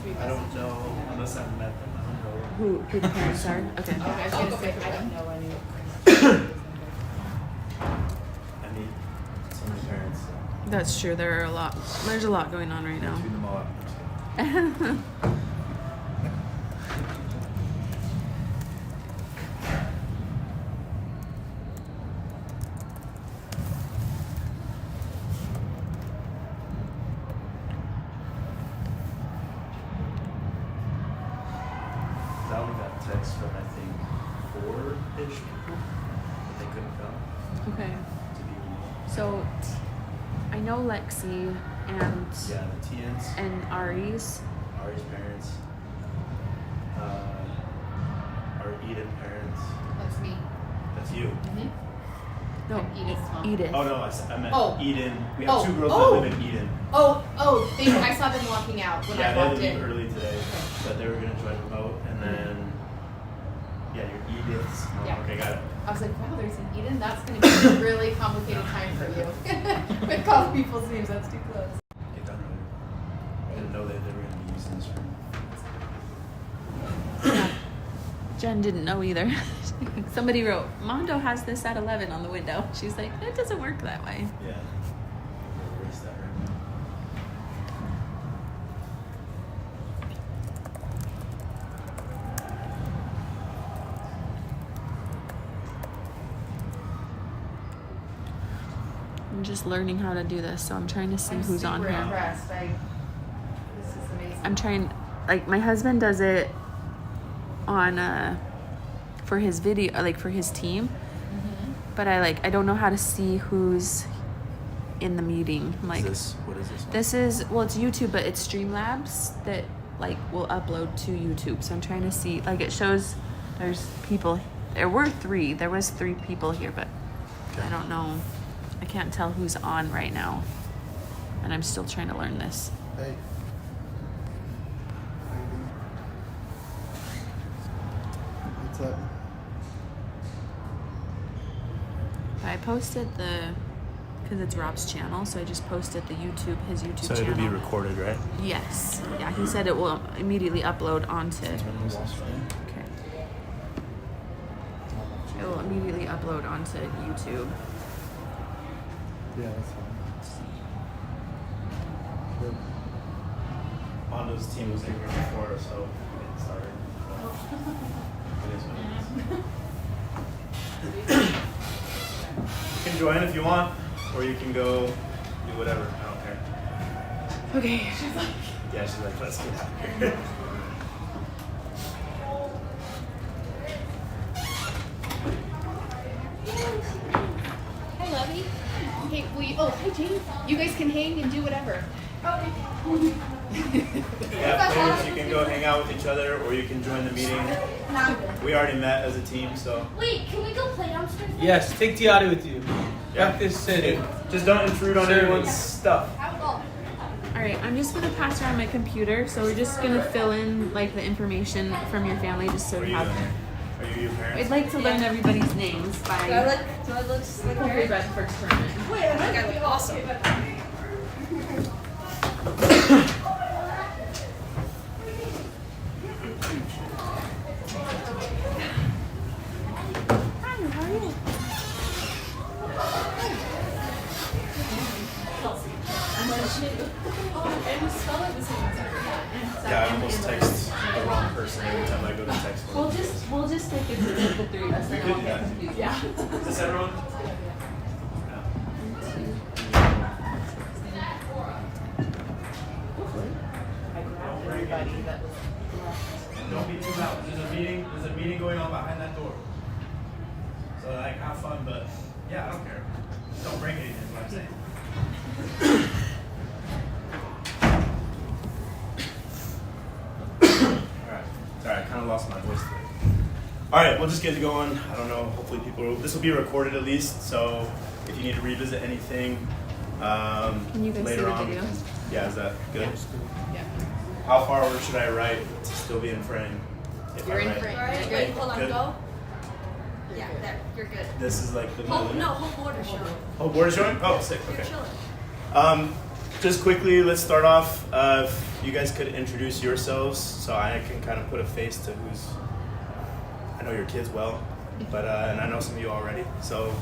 I don't know unless I've met them. I don't know. Who the parents are? Okay. I was gonna say, I don't know any. I meet so many parents. So. That's true. There's a lot going on right now. Tune them all out. I only got text from I think 4-ish people that they couldn't come Okay. to be. So I know Lexi and Yeah, the TNs, Ari's. Ari's parents, our Eden parents. That's me. That's you. No, Edith's mom. Edith. Oh no, I meant Oh. Eden. We have Oh. two girls Oh. that live in Eden. I saw them walking out when I Yeah, walked they in. leave early today, but they were gonna join remote, and then yeah, your Edith's. Oh, Yeah. Okay, got it. I was like, wow, there's an Eden? That's going to be a really complicated time for you. With calling people's names, that's too close. Get done early. I didn't know that they were gonna be using this room. Yeah. Jen didn't know either. Somebody wrote, Mondo has this at 11 on the window. She's like, it doesn't work that way. Yeah. Erase that right now. I'm just learning how to do this, so I'm trying to see I'm who's on super here. impressed. This is amazing. I'm trying, like, my husband does it on, for his video, like, for his team. But I don't know how to see who's in the meeting. I'm like, What is this one? this is, well, it's YouTube, but it's Streamlabs that, like, will upload to YouTube. So I'm trying to see, like, it shows there's people, there was three people here, but I don't know. I can't tell who's on right now. And I'm still trying to learn this. Hey. What's up? I posted because it's Rob's channel, so I just posted his YouTube So channel. it'll be recorded, right? Yes. Yeah, he said it will immediately upload onto. Okay. It will immediately upload onto YouTube. Yeah, that's fine. Good. Mondo's team was in here before, so it started. It is what it is. You can join if you want, or you can go do whatever. I don't care. Okay. Yeah, she's like, let's get out of here. Hi, Lovey. Hey, hi, Jane. You guys can hang and do whatever. Yeah, players, you can go hang out with each other, or you can join the meeting. We already met as a team, so. Wait, can we go play downstairs? Yes, take Tiara with you. Yeah. Practice sitting. Just don't intrude on Service. anyone's stuff. All right, I'm just gonna pass around my computer, so we're just gonna fill in like the information from your family, just so What are we you have. doing here? Are you your parents? I'd like to learn everybody's names by. Do I look just like hopefully by the first tournament. Wait, I think I look awesome. Hi, how are you? Yeah, I almost text the wrong person every time I go to text one. We'll just take it to the three of us. We and could I'll do get that. confused. Yeah. Is this everyone? Don't be too loud. There's a meeting going on behind that door. So like have fun, but yeah, I don't care. Just don't break anything is what I'm saying. Alright. Sorry, I kinda lost my voice there. Alright, we'll just get going. I don't know, hopefully this will be recorded at least, so if you need to revisit anything Can you guys later see the on. video? Yeah, is that good? Yeah. How far over should I write to still be in frame? If You're I in write- frame. Alright, Good. wait, hold on, Good. go. Yeah, there, you're good. This is like the middle. Whole border showing. Oh, board is showing? Oh, sick. You're Okay. chilling. just quickly, let's start off. If you guys could introduce yourselves so I can kind of put a face to who's. I know your kids well, but and I know some of you already, so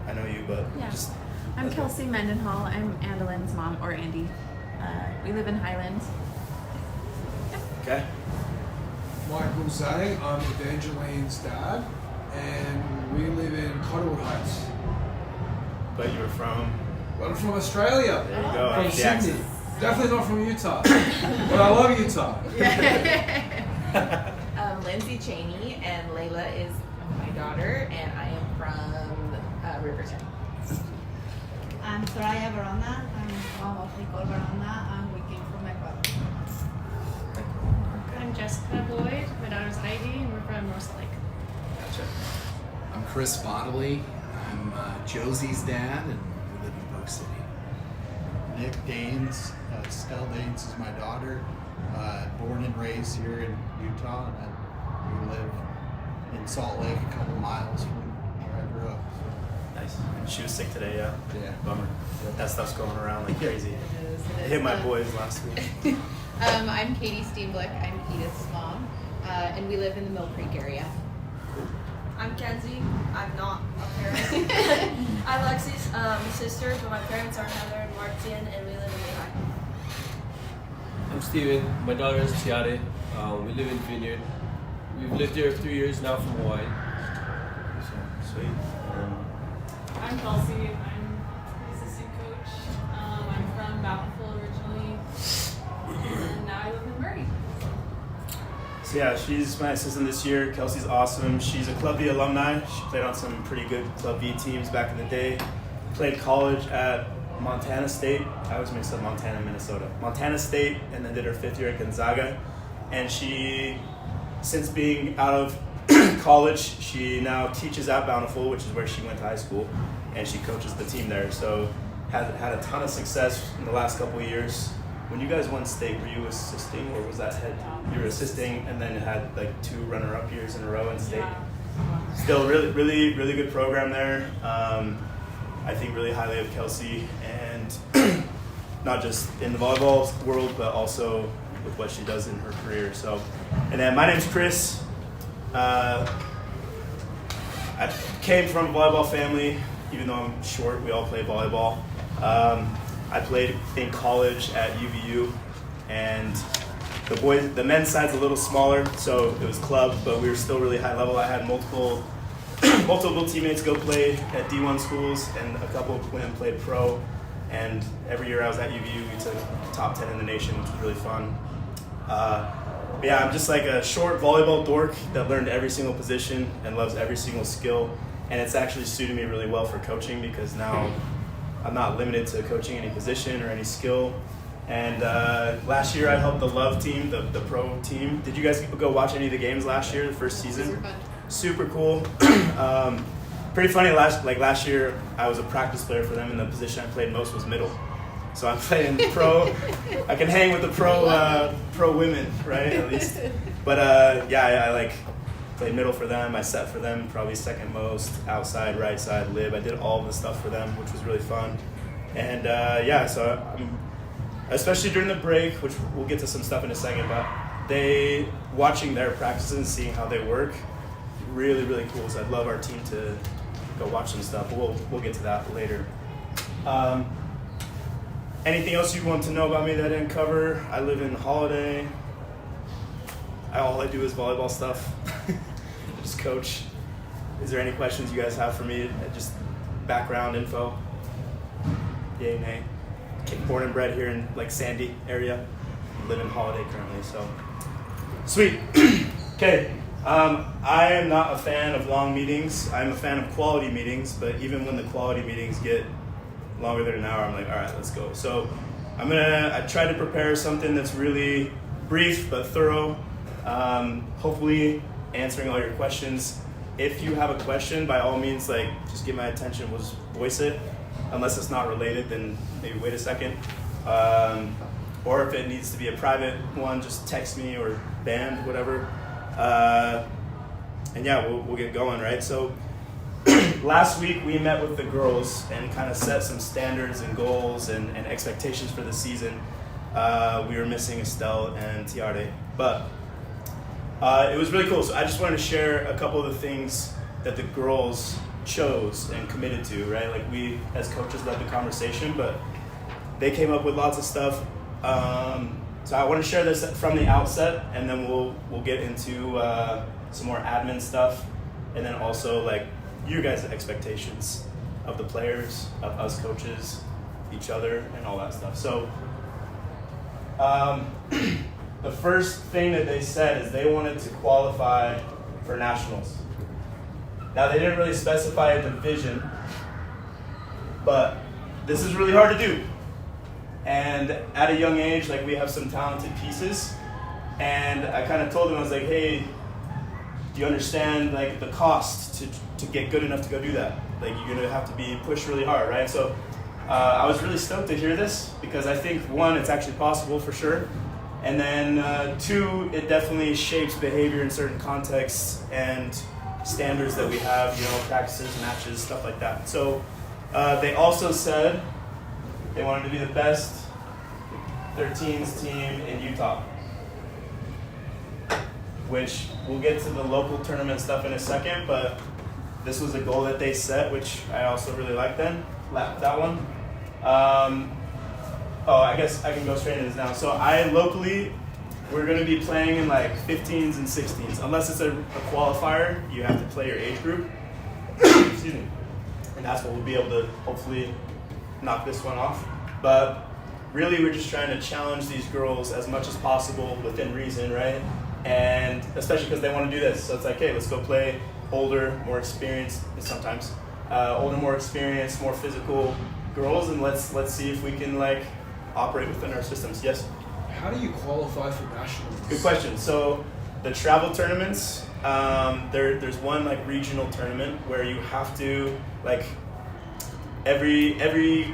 I know you, but Yeah. just. I'm Kelsey Mendenhall. I'm Andelin's mom, or Andy. We live in Highland. Okay. Michael Zay, I'm Evangeline's dad, and we live in Cotterwood Heights. But you were from. But I'm from Australia. There you go. From The Sydney. accent. Definitely not from Utah. But I love Utah. Lindsay Cheney, and Layla is my daughter, and I am from Riverton. I'm Soraya Barona. I'm mom of Nicole Barona, and we came from Ecuador. I'm Jessica Boyd. My daughter's Heidi, and we're from North Salt Lake. Gotcha. I'm Kris Bodley. I'm Josie's dad, and we live in Park City. Nick Danes, Stella Danes is my daughter. Born and raised here in Utah, and we live in Salt Lake, a couple miles from where I grew up. Nice. She was sick today, yeah? Yeah. Bummer. That stuff's going around like crazy. It is. I hit my boys last week. I'm Katie Steenblick. I'm Edith's mom, and we live in the Mill Creek area. I'm Kenzie. I'm not a parent. I'm Lexi's sister, but my parents are Heather and Martin, and we live in Lehigh. I'm Steven. My daughter is Tiare. We live in Vineyard. We've lived here 3 years now from Hawaii. Sweet. I'm Kelsey. I'm the assistant coach. I'm from Bountiful originally, and now I live in Murray. So yeah, she's my assistant this year. Kelsey's awesome. She's a Club V alumni. She played on some pretty good Club V teams back in the day. Played college at Montana State. I always mix up Montana and Minnesota. Montana State, and then did her 5th year at Gonzaga. And she, since being out of college, she now teaches at Bountiful, which is where she went to high school, and she coaches the team there. So has had a ton of success in the last couple of years. When you guys won state, were you assisting, or was that head? You were assisting, and then had like 2 runner-up years in a row in state. Yeah. Still, really good program there. I think really highly of Kelsey, and not just in the volleyball world, but also with what she does in her career. So, and then my name's Kris. I came from a volleyball family. Even though I'm short, we all play volleyball. I played in college at UVU, and the men's side's a little smaller, so it was club, but we were still really high level. I had multiple teammates go play at D1 schools, and a couple of women played pro. And every year I was at UVU, we took top 10 in the nation, which was really fun. But yeah, I'm just like a short volleyball dork that learned every single position and loves every single skill. And it's actually suited me really well for coaching, because now I'm not limited to coaching any position or any skill. And last year I helped the Love team, the pro team. Did you guys go watch any of the games last year, the first season? Super fun. Super cool. Pretty funny, last year I was a practice player for them, and the position I played most was middle. So I'm playing pro. I can hang with the pro women, right, at least. But yeah, I played middle for them. I set for them, probably second most, outside, right side, lib. I did all the stuff for them, which was really fun. And yeah, so I'm, especially during the break, which we'll get to some stuff in a second, but watching their practices and seeing how they work, really cool. So I'd love our team to go watch some stuff. We'll get to that later. Anything else you want to know about me that I didn't cover? I live in Holiday. All I do is volleyball stuff. I just coach. Is there any questions you guys have for me? Just background info? Yay, nay. Born and bred here in Sandy area. Live in Holiday currently, so. Sweet. Okay. I am not a fan of long meetings. I'm a fan of quality meetings, but even when the quality meetings get longer than an hour, I'm like, all right, let's go. So I tried to prepare something that's really brief but thorough. Hopefully answering all your questions. If you have a question, by all means, just get my attention, we'll just voice it. Unless it's not related, then maybe wait a second. Or if it needs to be a private one, just text me or band, whatever. And yeah, we'll get going, right? So last week we met with the girls and kind of set some standards and goals and expectations for the season. We were missing Estelle and Tiare, but it was really cool. So I just wanted to share a couple of the things that the girls chose and committed to, right? Like we as coaches led the conversation, but they came up with lots of stuff. So I want to share this from the outset, and then we'll get into some more admin stuff, and then also like your guys' expectations of the players, of us coaches, each other, and all that stuff. So the first thing that they said is they wanted to qualify for nationals. Now they didn't really specify a division, but this is really hard to do. And at a young age, like we have some talented pieces, and I kind of told them, I was like, hey, do you understand like the cost to get good enough to go do that? Like you're gonna have to be pushed really hard, right? So I was really stoked to hear this because I think one, it's actually possible for sure, and then two, it definitely shapes behavior in certain contexts and standards that we have, practices, matches, stuff like that. So they also said they wanted to be the best 13's team in Utah, which we'll get to the local tournament stuff in a second, but this was a goal that they set, which I also really liked that one. I guess I can go straight into this now. So locally, we're going to be playing in like 15s and 16s. Unless it's a qualifier, you have to play your age group. Excuse me. And that's what we'll be able to hopefully knock this one off. But really we're just trying to challenge these girls as much as possible within reason, right? And especially because they want to do this. So it's like, hey, let's go play older, more experienced, sometimes older, more experienced, more physical girls, and let's see if we can like operate within our systems. Yes? How do you qualify for nationals? Good question. So the travel tournaments, there's one like regional tournament where you have to like every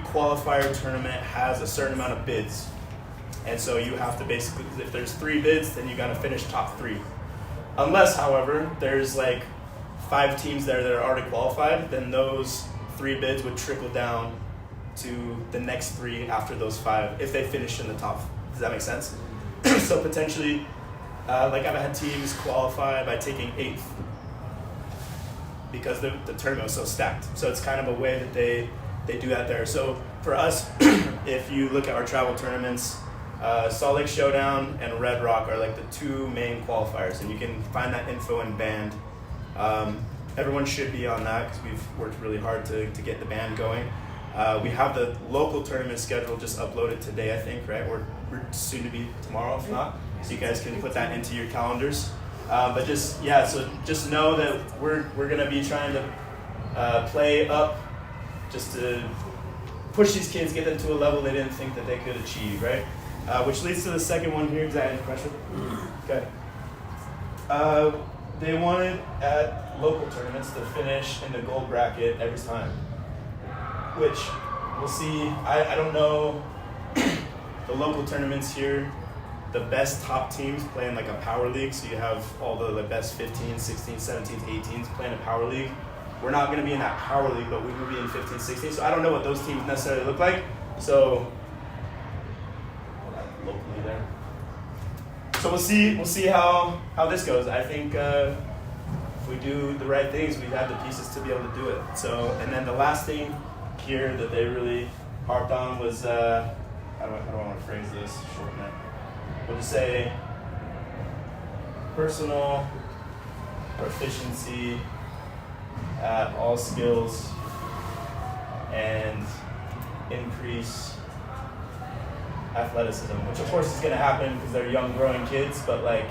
qualifier tournament has a certain amount of bids, and so you have to basically, if there's 3 bids, then you got to finish top 3. Unless, however, there's like 5 teams there that are already qualified, then those 3 bids would trickle down to the next 3 after those 5 if they finish in the top. Does that make sense? So potentially, like I've had teams qualify by taking 8th because the tournament was so stacked. So it's kind of a way that they do that there. So for us, if you look at our travel tournaments, Salt Lake Showdown and Red Rock are like the 2 main qualifiers, and you can find that info in band. Everyone should be on that because we've worked really hard to get the band going. We have the local tournament schedule just uploaded today, I think, right? We're soon to be tomorrow, if not. So you guys can put that into your calendars. But just know that we're going to be trying to play up just to push these kids, get them to a level they didn't think that they could achieve, right? Which leads to the second one here. Does that answer the question? Okay. They wanted at local tournaments to finish in the gold bracket every time, which we'll see. I don't know the local tournaments here. The best top teams play in like a power league, so you have all the best 15s, 16s, 17s, 18s playing a power league. We're not going to be in that power league, but we will be in 15, 16. So I don't know what those teams necessarily look like. So locally there. So we'll see how this goes. I think if we do the right things, we have the pieces to be able to do it. So, and then the last thing here that they really harped on was how do I want to phrase this? Shorten it. We'll just say personal proficiency at all skills and increase athleticism, which of course is going to happen because they're young growing kids, but like,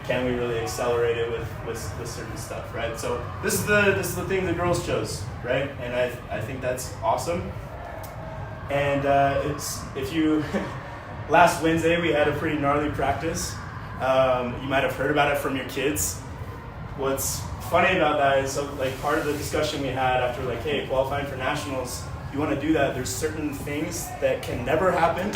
can we really accelerate it with certain stuff, right? So this is the thing the girls chose, right? And I think that's awesome. And last Wednesday we had a pretty gnarly practice. You might have heard about it from your kids. What's funny about that is, so like part of the discussion we had after like, hey, qualifying for nationals, you want to do that, there's certain things that can never happen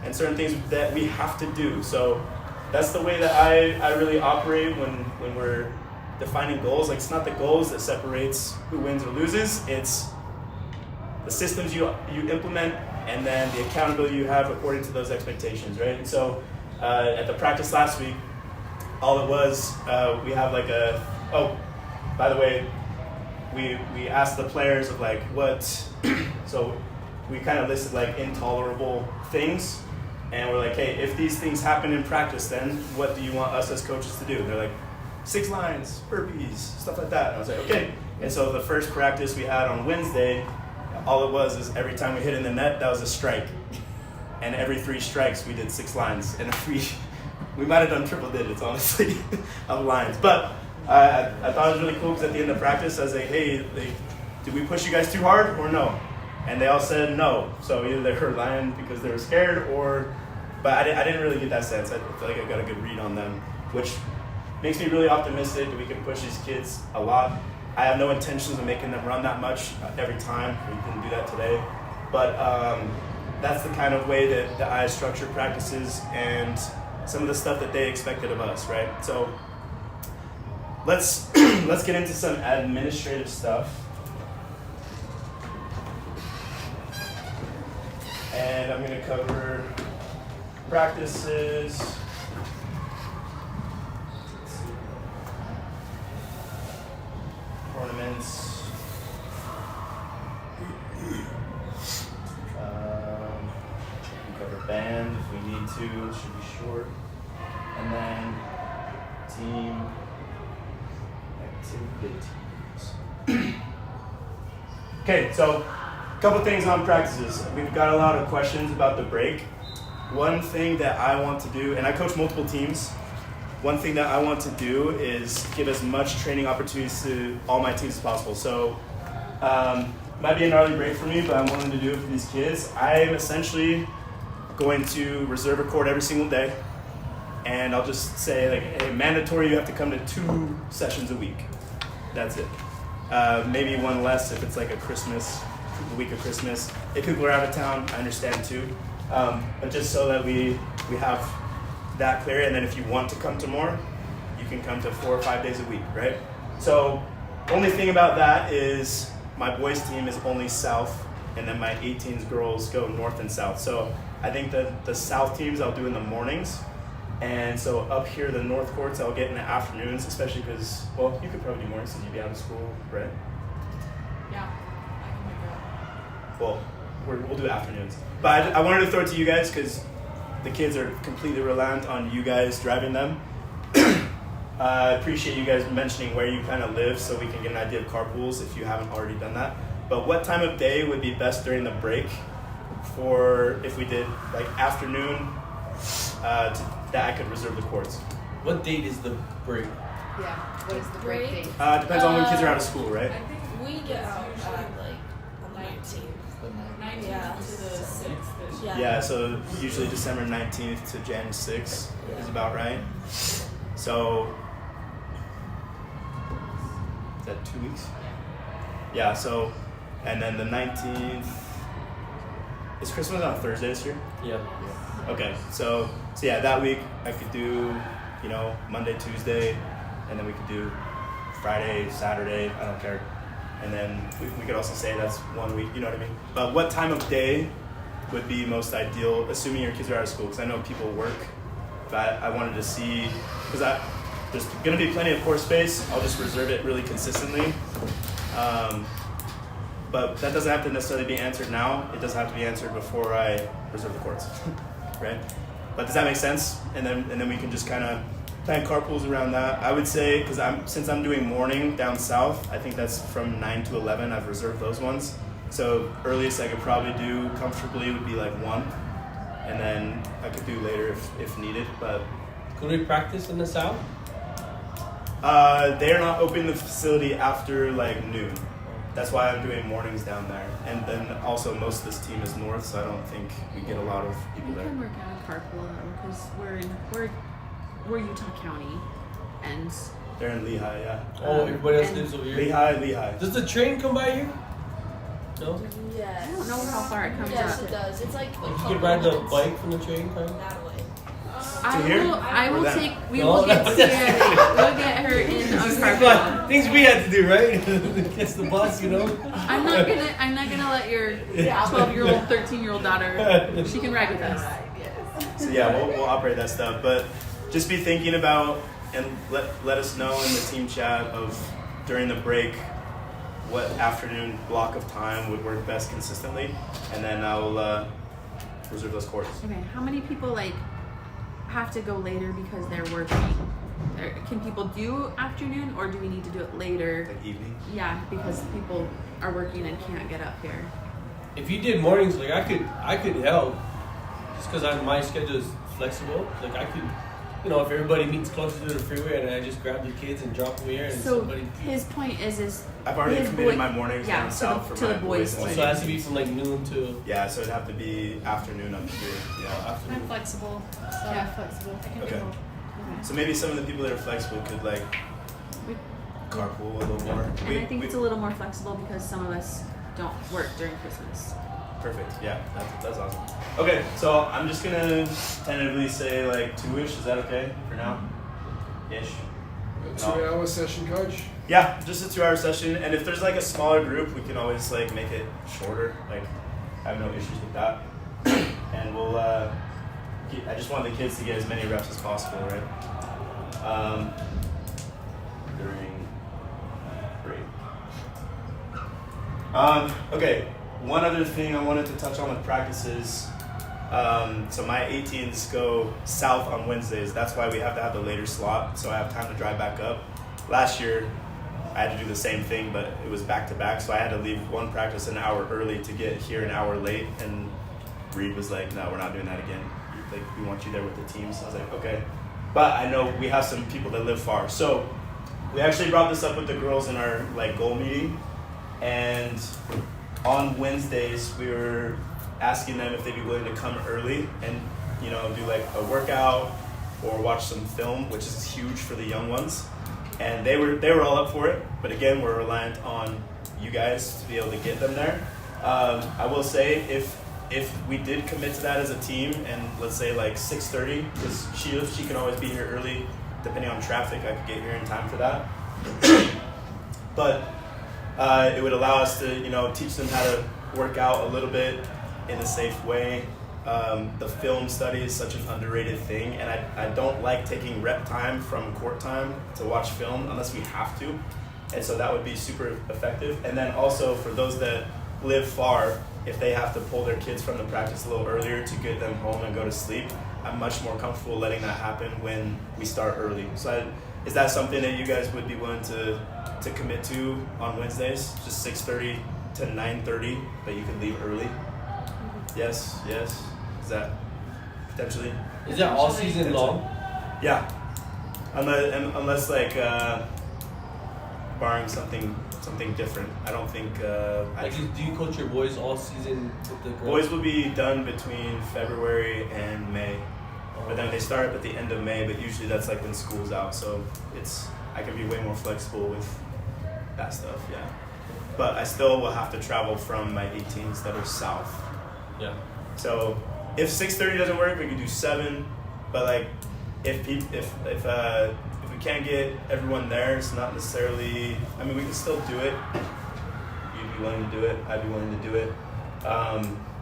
and certain things that we have to do. So that's the way that I really operate when we're defining goals. Like, it's not the goals that separates who wins or loses. It's the systems you implement and then the accountability you have according to those expectations, right? And so at the practice last week, all it was, we have like by the way, we asked the players of like what, so we kind of listed like intolerable things, and we're like, hey, if these things happen in practice, then what do you want us as coaches to do? And they're like, 6 lines, burpees, stuff like that. And I was like, okay. And so the first practice we had on Wednesday, all it was is every time we hit in the net, that was a strike. And every 3 strikes, we did 6 lines. And we might have done triple digits, honestly, of lines. But I thought it was really cool because at the end of practice, I was like, hey, did we push you guys too hard or no? And they all said no. So either they were lying because they were scared but I didn't really get that sense. I feel like I got a good read on them, which makes me really optimistic that we can push these kids a lot. I have no intentions of making them run that much every time. We didn't do that today. But that's the kind of way that I structure practices and some of the stuff that they expected of us, right? So let's get into some administrative stuff. And I'm going to cover practices. Tournaments. Cover band if we need to. It should be short. And then team activities. Okay, so a couple things on practices. We've got a lot of questions about the break. One thing that I want to do, and I coach multiple teams, one thing that I want to do is give as much training opportunities to all my teams as possible. So might be an early break for me, but I'm willing to do it for these kids. I am essentially going to reserve a court every single day, and I'll just say, like, hey, mandatory, you have to come to 2 sessions a week. That's it. Maybe one less if it's like the week of Christmas. If people are out of town, I understand too. But just so that we have that clear, and then if you want to come to more, you can come to 4 or 5 days a week, right? So only thing about that is my boys team is only south, and then my 18s girls go north and south. So I think the south teams I'll do in the mornings, and so up here the north courts I'll get in the afternoons, especially because, well, you could probably do mornings since you'd be out of school, right? Yeah, I can make it. Well, we'll do afternoons. But I wanted to throw it to you guys because the kids are completely reliant on you guys driving them. I appreciate you guys mentioning where you kind of live so we can get an idea of carpools if you haven't already done that. But what time of day would be best during the break for if we did like afternoon that I could reserve the courts? What date is the break? Yeah, what is the break date? Depends on when kids are out of school, right? I think We get out at like the 19th. 19th Yeah. to the 6th. Yeah, so usually December 19th to Jan 6th is about right. So, is that 2 weeks? Yeah, so, and then the 19th, is Christmas on a Thursday this year? Yeah. Okay, so yeah, that week I could do, Monday, Tuesday, and then we could do Friday, Saturday, I don't care. And then we could also say that's 1 week, you know what I mean? But what time of day would be most ideal, assuming your kids are out of school? Because I know people work, but I wanted to see, because there's going to be plenty of court space. I'll just reserve it really consistently. But that doesn't have to necessarily be answered now. It doesn't have to be answered before I reserve the courts, right? But does that make sense? And then we can just kind of plan carpools around that. I would say, because since I'm doing morning down south, I think that's from 9 to 11. I've reserved those ones. So earliest I could probably do comfortably would be like 1, and then I could do later if needed. But could we practice in the south? They're not opening the facility after like noon. That's why I'm doing mornings down there. And then also most of this team is north, so I don't think we get a lot of people We there. can work out a carpool though, because we're Utah County, and They're in Lehigh, yeah. Oh, everybody else and lives over here. Lehigh. Does the train come by here? No. Yes. I don't know how far it comes Yes, up. it does. It's like You could ride the bike from the train, kind of. that way. I will Or them? take. We No, will get that's- Sierra. We'll get her in a Things carpool. things we had to do, right? Gets the bus, you know. I'm not gonna let your 12-year-old, 13-year-old daughter. She can ride with us. So yeah, we'll operate that stuff. But just be thinking about and let us know in the team chat of during the break what afternoon block of time would work best consistently, and then I'll reserve those courts. Okay. How many people like have to go later because they're working? Can people do afternoon, or do we need to do it later? Like evening. Yeah, because people are working and can't get up here. If you did mornings, like I could help, just because my schedule is flexible. Like I could, you know, if everybody meets closer to the freeway and I just grab the kids and drop them here and So somebody. his point is I've already his committed boy- my mornings yeah, down to south the- for to my the boys' and So my it has to be teens. from like noon to Yeah, so it'd have to be afternoon up here. Yeah. afternoon. I'm flexible, so Yeah, flexible. I can Okay. do both. So maybe some of the people that are flexible could like carpool a little more. And I think it's a little more flexible because some of us don't work during Christmas. Perfect. Yeah, that's awesome. Okay, so I'm just gonna tentatively say like 2-ish. Is that okay for now? Ish. A 2-hour session, coach. Yeah, just a 2-hour session. And if there's like a smaller group, we can always like make it shorter. Like, I have no issues with that. And we'll. I just want the kids to get as many reps as possible, right? During break. Okay. One other thing I wanted to touch on with practices. So my 18s go south on Wednesdays. That's why we have to have the later slot, so I have time to drive back up. Last year, I had to do the same thing, but it was back to back, so I had to leave one practice an hour early to get here an hour late. And Reed was like, "No, we're not doing that again. Like, we want you there with the team." So I was like, "Okay." But I know we have some people that live far, so we actually brought this up with the girls in our like goal meeting, and on Wednesdays we were asking them if they'd be willing to come early and, you know, do like a workout or watch some film, which is huge for the young ones. And they were all up for it, but again, we're reliant on you guys to be able to get them there. I will say if we did commit to that as a team, and let's say like 6:30, because she can always be here early, depending on traffic, I could get here in time for that. But it would allow us to, you know, teach them how to work out a little bit in a safe way. The film study is such an underrated thing, and I don't like taking rep time from court time to watch film unless we have to, and so that would be super effective. And then also for those that live far, if they have to pull their kids from the practice a little earlier to get them home and go to sleep, I'm much more comfortable letting that happen when we start early. So is that something that you guys would be willing to commit to on Wednesdays? Just 6:30 to 9:30, but you can leave early? Yes. Is that potentially? Is that all season long? Yeah. Unless like barring something different. I don't think Do you coach your boys all season with the girls? boys will be done between February and May. But then they start at the end of May, but usually that's like when school's out, so I can be way more flexible with that stuff, yeah. But I still will have to travel from my 18s that are south. Yeah. So if 6:30 doesn't work, we could do 7. But like if we can't get everyone there, it's not necessarily. I mean, we can still do it. You'd be willing to do it. I'd be willing to do it.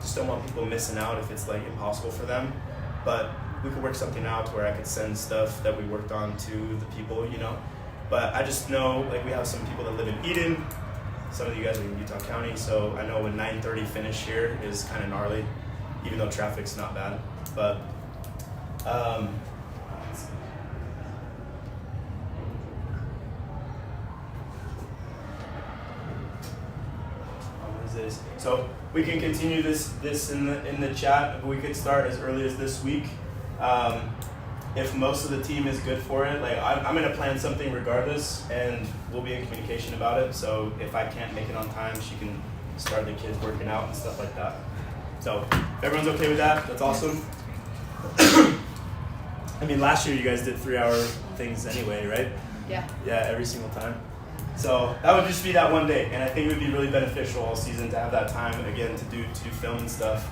Just don't want people missing out if it's like impossible for them. But we could work something out where I could send stuff that we worked on to the people, you know. But I just know, like, we have some people that live in Eden. Some of you guys are in Utah County, so I know when 9:30 finish here is kind of gnarly, even though traffic's not bad. But so we can continue this in the chat. We could start as early as this week. If most of the team is good for it, like I'm gonna plan something regardless, and we'll be in communication about it. So if I can't make it on time, she can start the kids working out and stuff like that. So if everyone's okay with that, that's awesome. I mean, last year you guys did 3-hour things anyway, right? Yeah. Yeah, every single time. So that would just be that one day, and I think it would be really beneficial all season to have that time again to do film and stuff.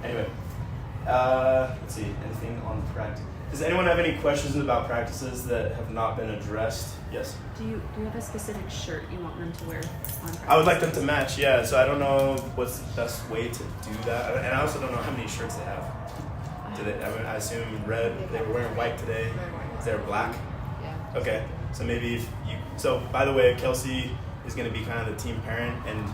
Anyway, Let's see, anything on practice? Does anyone have any questions about practices that have not been addressed? Yes? Do you have a specific shirt you want them to wear on practice? I would like them to match, yeah. So I don't know what's the best way to do that. And I also don't know how many shirts they have. I assume red. They were wearing white today. Is there black? Yeah. Okay. So maybe if you. So by the way, Kelsey is going to be kind of the team parent, and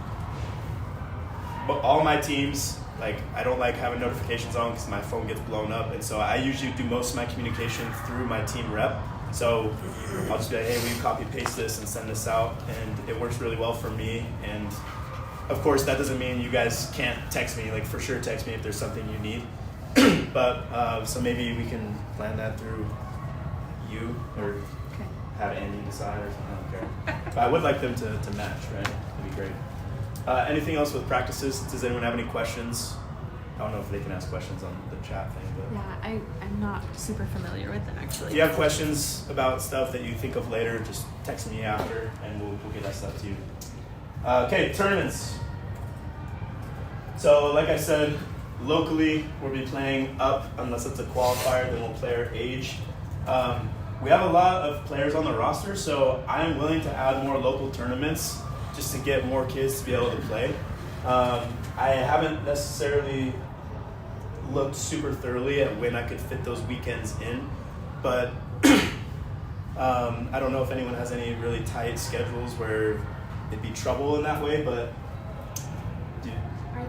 all my teams, like, I don't like having notifications on because my phone gets blown up, and so I usually do most of my communication through my team rep. So I'll just be like, hey, will you copy paste this and send this out? And it works really well for me. And of course, that doesn't mean you guys can't text me. Like, for sure, text me if there's something you need. But so maybe we can plan that through you, or have Andy decide or something. I don't care. But I would like them to match, right? That'd be great. Anything else with practices? Does anyone have any questions? I don't know if they can ask questions on the chat thing, but Yeah, I'm not super familiar with them actually. if you have questions about stuff that you think of later, just text me after, and we'll get that stuff to you. Okay, tournaments. So like I said, locally we'll be playing up unless it's a qualifier, then we'll play our age. We have a lot of players on the roster, so I'm willing to add more local tournaments just to get more kids to be able to play. I haven't necessarily looked super thoroughly at when I could fit those weekends in, but I don't know if anyone has any really tight schedules where it'd be trouble in that way, but Are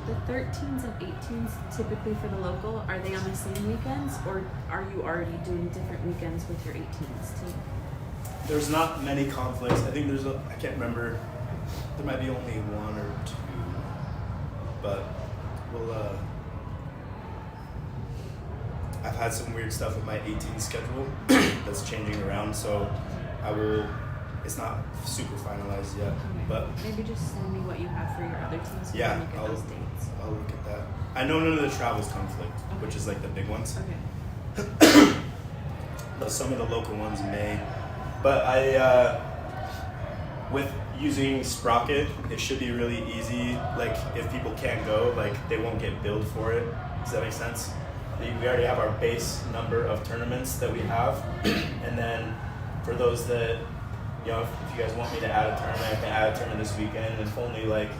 the 13s and 18s typically for the local, are they on the same weekends, or are you already doing different weekends with your 18s too? there's not many conflicts. I think I can't remember, there might be only one or two, but I've had some weird stuff with my 18 schedule that's changing around, so it's not super finalized yet, but Maybe just send me what you have for your other teams. yeah, and look at those dates. I'll look at that. I know none of the travels conflict, which is like the big ones. Okay. But some of the local ones may. But with using Sprocket, it should be really easy. Like, if people can't go, like, they won't get billed for it. Does that make sense? We already have our base number of tournaments that we have, and then for those that, you know, if you guys want me to add a tournament, I can add a tournament this weekend, and if only like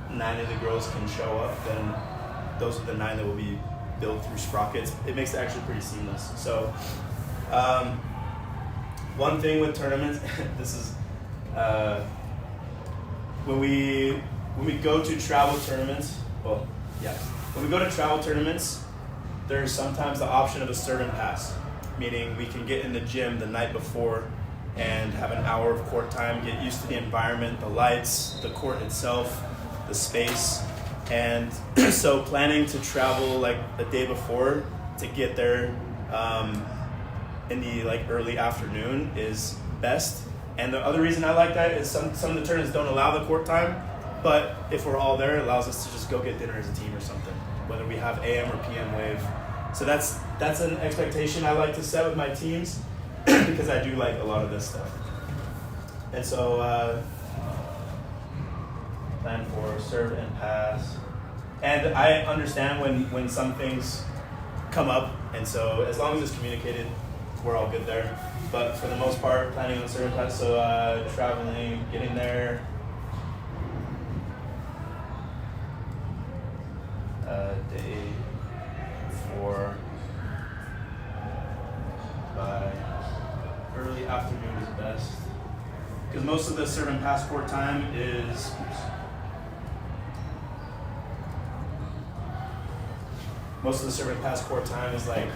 9 of the girls can show up, then those are the 9 that will be billed through Sprockets. It makes it actually pretty seamless. So one thing with tournaments, this is when we go to travel tournaments, when we go to travel tournaments, there's sometimes the option of a servant pass, meaning we can get in the gym the night before and have an hour of court time, get used to the environment, the lights, the court itself, the space. And so planning to travel like the day before to get there in the like early afternoon is best. And the other reason I like that is some of the tournaments don't allow the court time, but if we're all there, it allows us to just go get dinner as a team or something, whether we have AM or PM wave. So that's an expectation I like to set with my teams because I do like a lot of this stuff. And so plan for serve and pass. And I understand when some things come up, and so as long as it's communicated, we're all good there. But for the most part, planning on serve and pass, so traveling, getting there, day 4 by early afternoon is best. Because most of the serve and pass court time is, most of the serve and pass court time is like,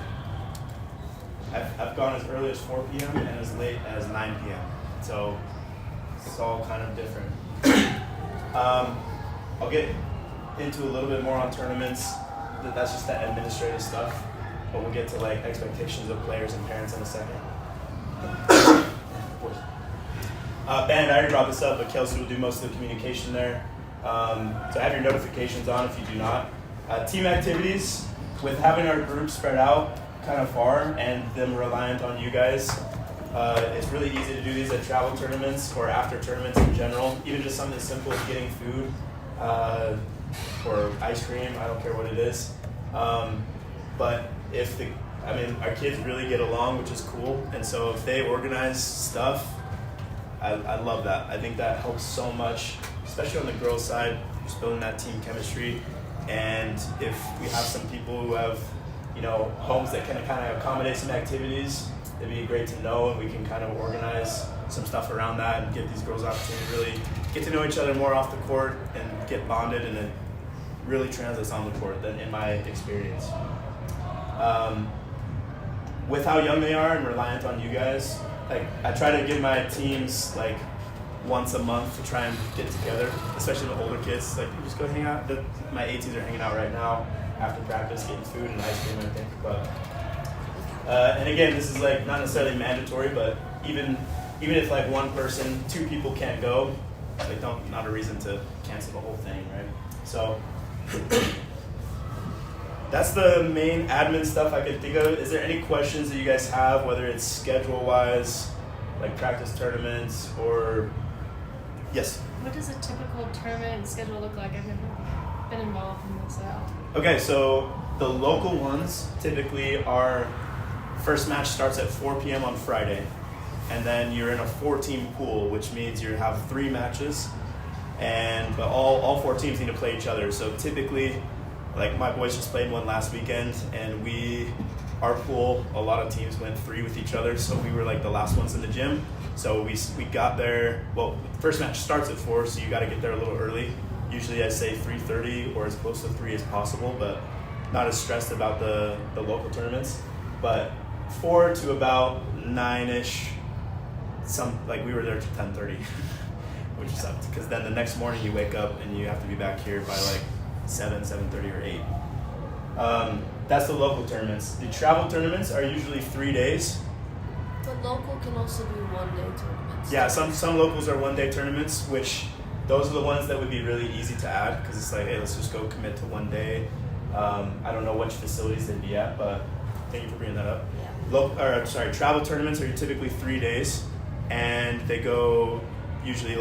I've gone as early as 4 p.m. and as late as 9 p.m. So it's all kind of different. I'll get into a little bit more on tournaments. That's just that administrative stuff. But we'll get to like expectations of players and parents in a second. Band, I already brought this up, but Kelsey will do most of the communication there. So have your notifications on if you do not. Team activities, with having our group spread out kind of far and them reliant on you guys, it's really easy to do these at travel tournaments or after tournaments in general. Even just something as simple as getting food. or ice cream. I don't care what it is. But our kids really get along, which is cool. And so if they organize stuff, I love that. I think that helps so much, especially on the girls' side, just building that team chemistry. And if we have some people who have, homes that can kind of accommodate some activities, it'd be great to know, and we can kind of organize some stuff around that and give these girls opportunity to really get to know each other more off the court and get bonded, and it really translates on the court, than in my experience. With how young they are and reliant on you guys, I try to give my teams once a month to try and get together, especially the older kids. You just go hang out. My 18s are hanging out right now after practice, getting food and ice cream, I think. But and again, this is not necessarily mandatory, but even if one person, 2 people can't go, not a reason to cancel the whole thing, right? So that's the main admin stuff I could think of. Is there any questions that you guys have, whether it's schedule-wise, practice tournaments, or yes? What does a typical tournament schedule look like? I've never been involved in this at all. Okay, so the local ones typically are, first match starts at 4 p.m. on Friday, and then you're in a 4-team pool, which means you have 3 matches, but all 4 teams need to play each other. So typically, my boys just played one last weekend, and our pool, a lot of teams went 3 with each other, so we were the last ones in the gym. So we got there, the first match starts at 4, so you got to get there a little early. Usually I say 3:30 or as close to 3 as possible, but not as stressed about the local tournaments. But 4 to about 9-ish, we were there till 10:30, which sucked, because then the next morning you wake up and you have to be back here by 7:30 or 8. That's the local tournaments. The travel tournaments are usually 3 days. The local can also be 1-day tournaments. Yeah, some locals are 1-day tournaments, which those are the ones that would be really easy to add, because it's hey, let's just go commit to 1 day. I don't know which facilities they'd be at, but thank you for bringing that up. Yeah. Travel tournaments are typically 3 days, and they go usually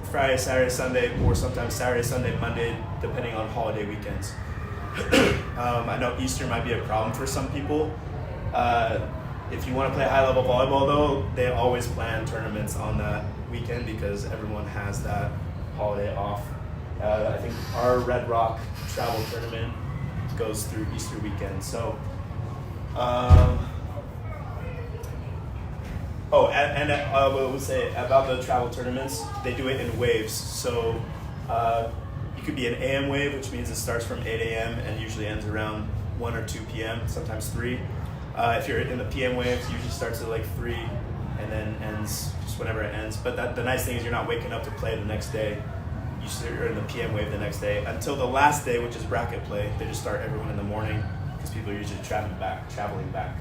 Friday, Saturday, Sunday, or sometimes Saturday, Sunday, Monday, depending on holiday weekends. I know Easter might be a problem for some people. If you want to play high-level volleyball, though, they always plan tournaments on that weekend because everyone has that holiday off. I think our Red Rock travel tournament goes through Easter weekend. So, I will say about the travel tournaments, they do it in waves. So you could be an AM wave, which means it starts from 8 a.m. and usually ends around 1 or 2 p.m., sometimes 3. If you're in the PM waves, it usually starts at 3 and then ends just whenever it ends. But the nice thing is you're not waking up to play the next day. You're in the PM wave the next day until the last day, which is bracket play. They just start everyone in the morning because people are usually traveling back.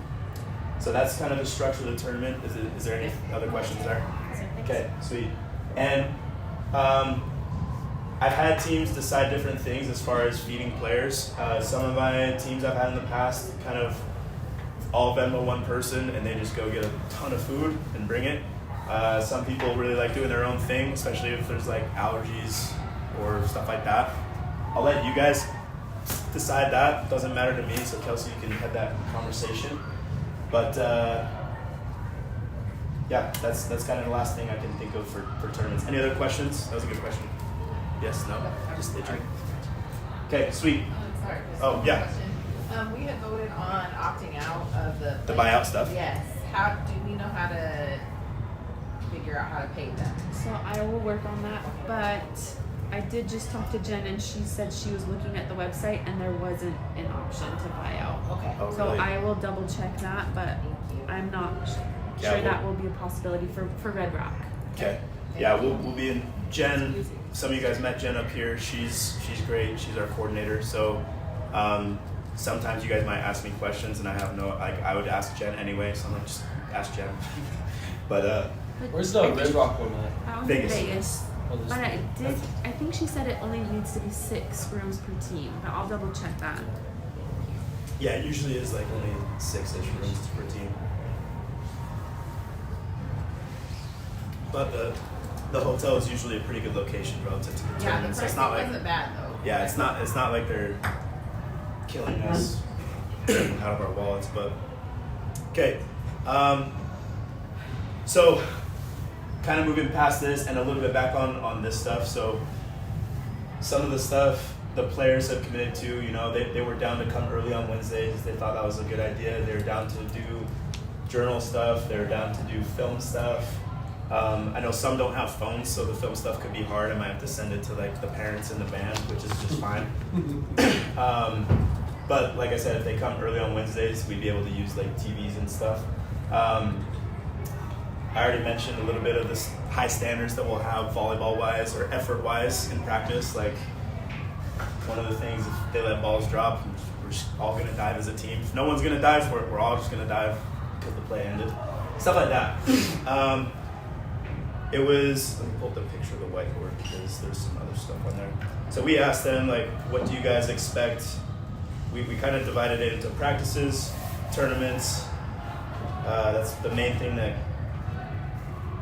So that's kind of the structure of the tournament. Is there any other questions there? Okay, sweet. And I've had teams decide different things as far as feeding players. Some of my teams I've had in the past kind of all Venmo one person and they just go get a ton of food and bring it. Some people really like doing their own thing, especially if there's allergies or stuff like that. I'll let you guys decide that. It doesn't matter to me, so Kelsey, you can have that conversation. But yeah, that's kind of the last thing I can think of for tournaments. Any other questions? That was a good question. Yes, no? Just itching. Okay, sweet. Sorry. Oh, yeah. Question. We had voted on opting out of the buyout stuff? Yes. How do we know how to figure out how to pay them? So I will work on that, but I did just talk to Jen and she said she was looking at the website and there wasn't an option to buy out. Okay. Oh, So really? I will double check that, but I'm not sure that will be a possibility for Red Rock. Okay. Yeah, we'll be in. Jen, some of you guys met Jen up here. She's great. She's our coordinator. So sometimes you guys might ask me questions and I have no, I would ask Jen anyway. So I'm like, just ask Jen. But where's the Red Rock one at? I was Vegas. in Vegas. Oh, this But one. I think she said it only needs to be 6 rooms per team, but I'll double check that. yeah, it usually is only 6-ish rooms per team. But the hotel is usually a pretty good location relative to the Yeah, the tournament. So it's pricing not like wasn't bad though. yeah, it's not like they're killing us out of our wallets, but okay. So kind of moving past this and a little bit back on this stuff. So some of the stuff the players have committed to, you know, they were down to come early on Wednesdays. They thought that was a good idea. They were down to do journal stuff. They were down to do film stuff. I know some don't have phones, so the film stuff could be hard. I might have to send it to like the parents in the band, which is just fine. But like I said, if they come early on Wednesdays, we'd be able to use like TVs and stuff. I already mentioned a little bit of this high standards that we'll have volleyball-wise or effort-wise in practice. Like one of the things, if they let balls drop, we're just all going to dive as a team. If no one's going to dive for it, we're all just going to dive because the play ended. Stuff like that. It was, let me pull up the picture of the whiteboard because there's some other stuff on there. So we asked them, like, what do you guys expect? We kind of divided it into practices, tournaments. That's the main thing that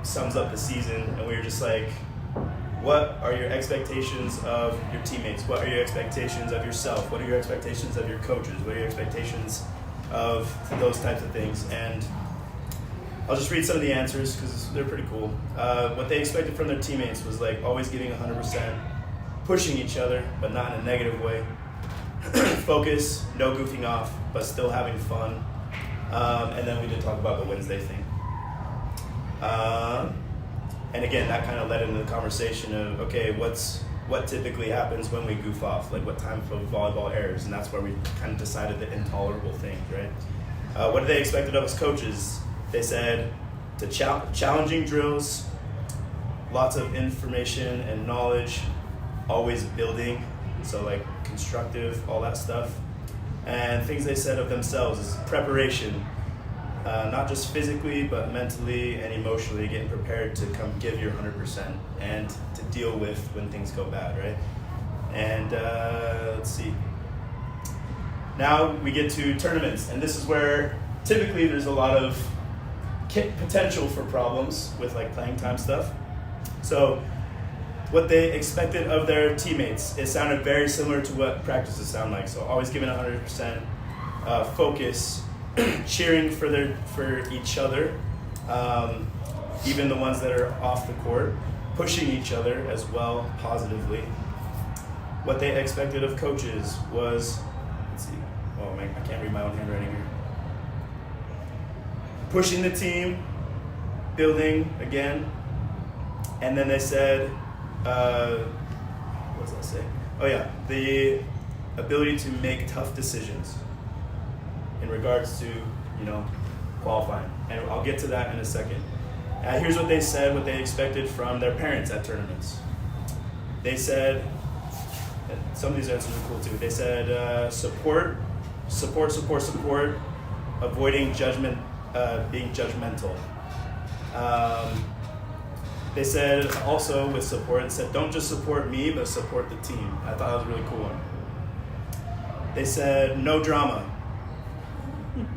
sums up the season. And we were just like, what are your expectations of your teammates? What are your expectations of yourself? What are your expectations of your coaches? What are your expectations of those types of things? And I'll just read some of the answers because they're pretty cool. What they expected from their teammates was like always giving 100%, pushing each other, but not in a negative way. Focus, no goofing off, but still having fun. And then we did talk about the Wednesday thing. And again, that kind of led into the conversation of, okay, what typically happens when we goof off? Like what time of volleyball airs? And that's where we kind of decided the intolerable things, right? What did they expect of us coaches? They said to challenging drills, lots of information and knowledge, always building, so like constructive, all that stuff. And things they said of themselves is preparation, not just physically, but mentally and emotionally, getting prepared to come give your 100% and to deal with when things go bad, right? And let's see. Now we get to tournaments, and this is where typically there's a lot of potential for problems with like playing time stuff. So what they expected of their teammates, it sounded very similar to what practices sound like. So always giving 100%, focus, cheering for each other, even the ones that are off the court, pushing each other as well positively. What they expected of coaches was, let's see, oh man, I can't read my own handwriting here. Pushing the team, building again, and then they said, what does that say? Oh yeah, the ability to make tough decisions in regards to, you know, qualifying. And I'll get to that in a second. Here's what they said, what they expected from their parents at tournaments. They said, some of these answers are cool too. They said support, avoiding judgment, being judgmental. They said also with support, it said don't just support me, but support the team. I thought that was a really cool one. They said no drama.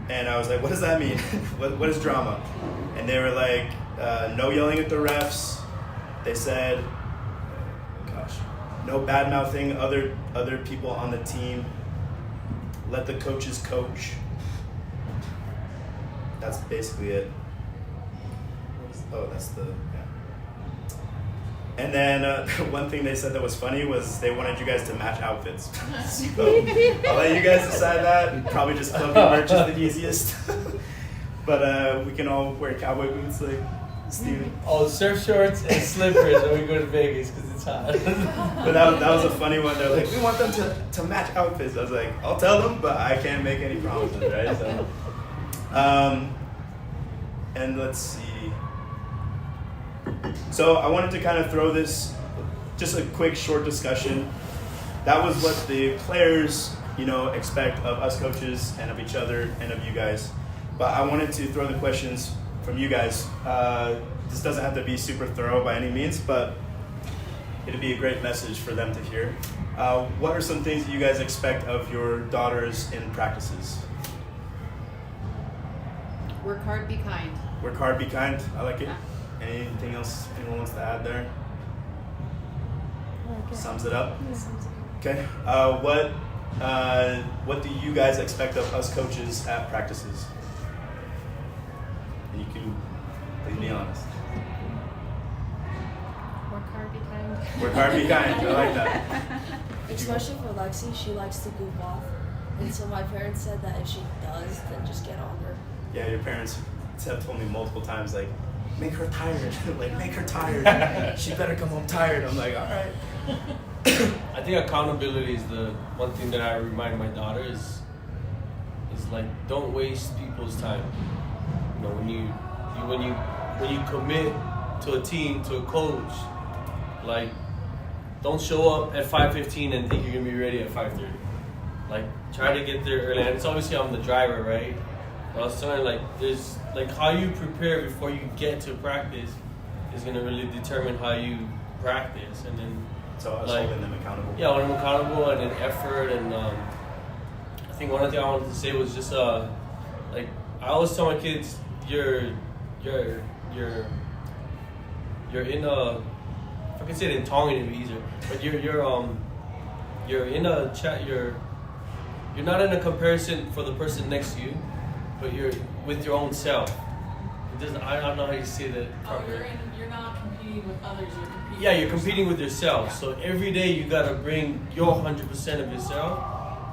And I was like, what does that mean? what is drama? And they were like, no yelling at the refs. They said, no bad mouthing other people on the team. Let the coaches coach. That's basically it. That's the, yeah. And then one thing they said that was funny was they wanted you guys to match outfits. So I'll let you guys decide that. Probably just club merch is the easiest. But we can all wear cowboy boots like Steven. Oh, surf shorts and slippers when we go to Vegas because it's hot. But that was a funny one. They're like, we want them to match outfits. I was like, I'll tell them, but I can't make any promises, right? So, and let's see. So I wanted to kind of throw this, just a quick short discussion. That was what the players, expect of us coaches and of each other and of you guys. But I wanted to throw the questions from you guys. This doesn't have to be super thorough by any means, but it'd be a great message for them to hear. What are some things that you guys expect of your daughters in practices? Work hard, be kind. Work hard, be kind. I like it. Anything else anyone wants to add there? Sums it up. Okay. What do you guys expect of us coaches at practices? And you can please be honest. Work hard, be kind. Work hard, be kind. I like that. Especially for Lexi, she likes to goof off. And so my parents said that if she does, then just get on her. Yeah, your parents have told me multiple times, like, make her tired. Like, make her tired. She better come home tired. I'm like, all right. I think accountability is the one thing that I remind my daughter is like, don't waste people's time. You know, when you commit to a team, to a coach, like, don't show up at 5:15 and think you're gonna be ready at 5:30. Like, try to get there early. And it's obviously I'm the driver, right? But I was telling her, like, there's like how you prepare before you get to practice is gonna really determine how you practice, and then. So us like, holding them accountable. Yeah, holding them accountable and an effort, and I think one thing I wanted to say was just like I always tell my kids, you're in a, if I can say it in Tongan it'd be easier, but you're in a chat, you're not in a comparison for the person next to you, but you're with your own self. It doesn't, I don't know how you say that properly. You're not competing with others, you're competing. Yeah, you're competing with yourself. So every day you gotta bring your 100% of yourself,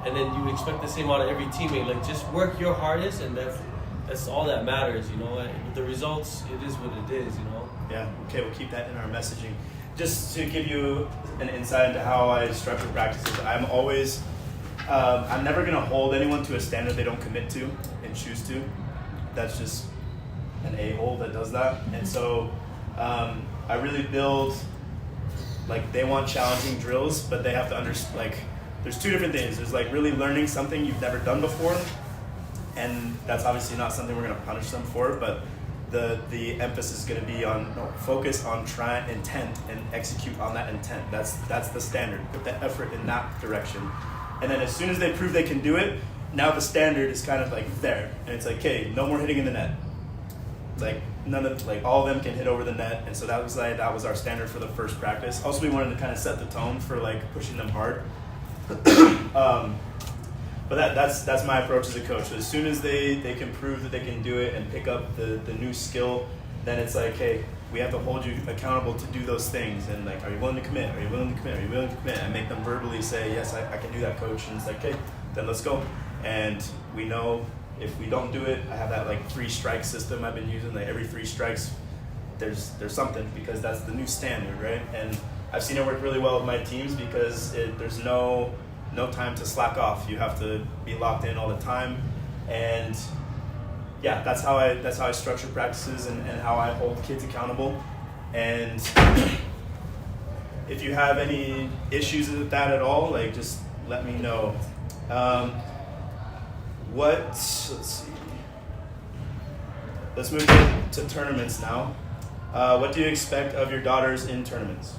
and then you expect the same out of every teammate. Like, just work your hardest, and that's all that matters, you know. The results, it is what it is, you know. Yeah. Okay, we'll keep that in our messaging. Just to give you an insight into how I structure practices, I'm always, I'm never gonna hold anyone to a standard they don't commit to and choose to. That's just an a-hole that does that. And so I really build, like, they want challenging drills, but they have to understand, like, there's two different things. There's like really learning something you've never done before, and that's obviously not something we're gonna punish them for, but the emphasis is gonna be on focus on intent and execute on that intent. That's the standard. Put the effort in that direction. And then as soon as they prove they can do it, now the standard is kind of like there. And it's like, okay, no more hitting in the net. It's like all of them can hit over the net, and so that was our standard for the first practice. Also, we wanted to kind of set the tone for like pushing them hard. But that's my approach as a coach. So as soon as they can prove that they can do it and pick up the new skill, then it's like, hey, we have to hold you accountable to do those things. And like, are you willing to commit? Are you willing to commit? Are you willing to commit? And make them verbally say, yes, I can do that, coach. And it's like, okay, then let's go. And we know if we don't do it, I have that like 3-strike system I've been using. Like every 3 strikes, there's something, because that's the new standard, right? And I've seen it work really well with my teams because there's no time to slack off. You have to be locked in all the time, and yeah, that's how I structure practices and how I hold kids accountable. And if you have any issues with that at all, like, just let me know. Let's see. Let's move to tournaments now. What do you expect of your daughters in tournaments?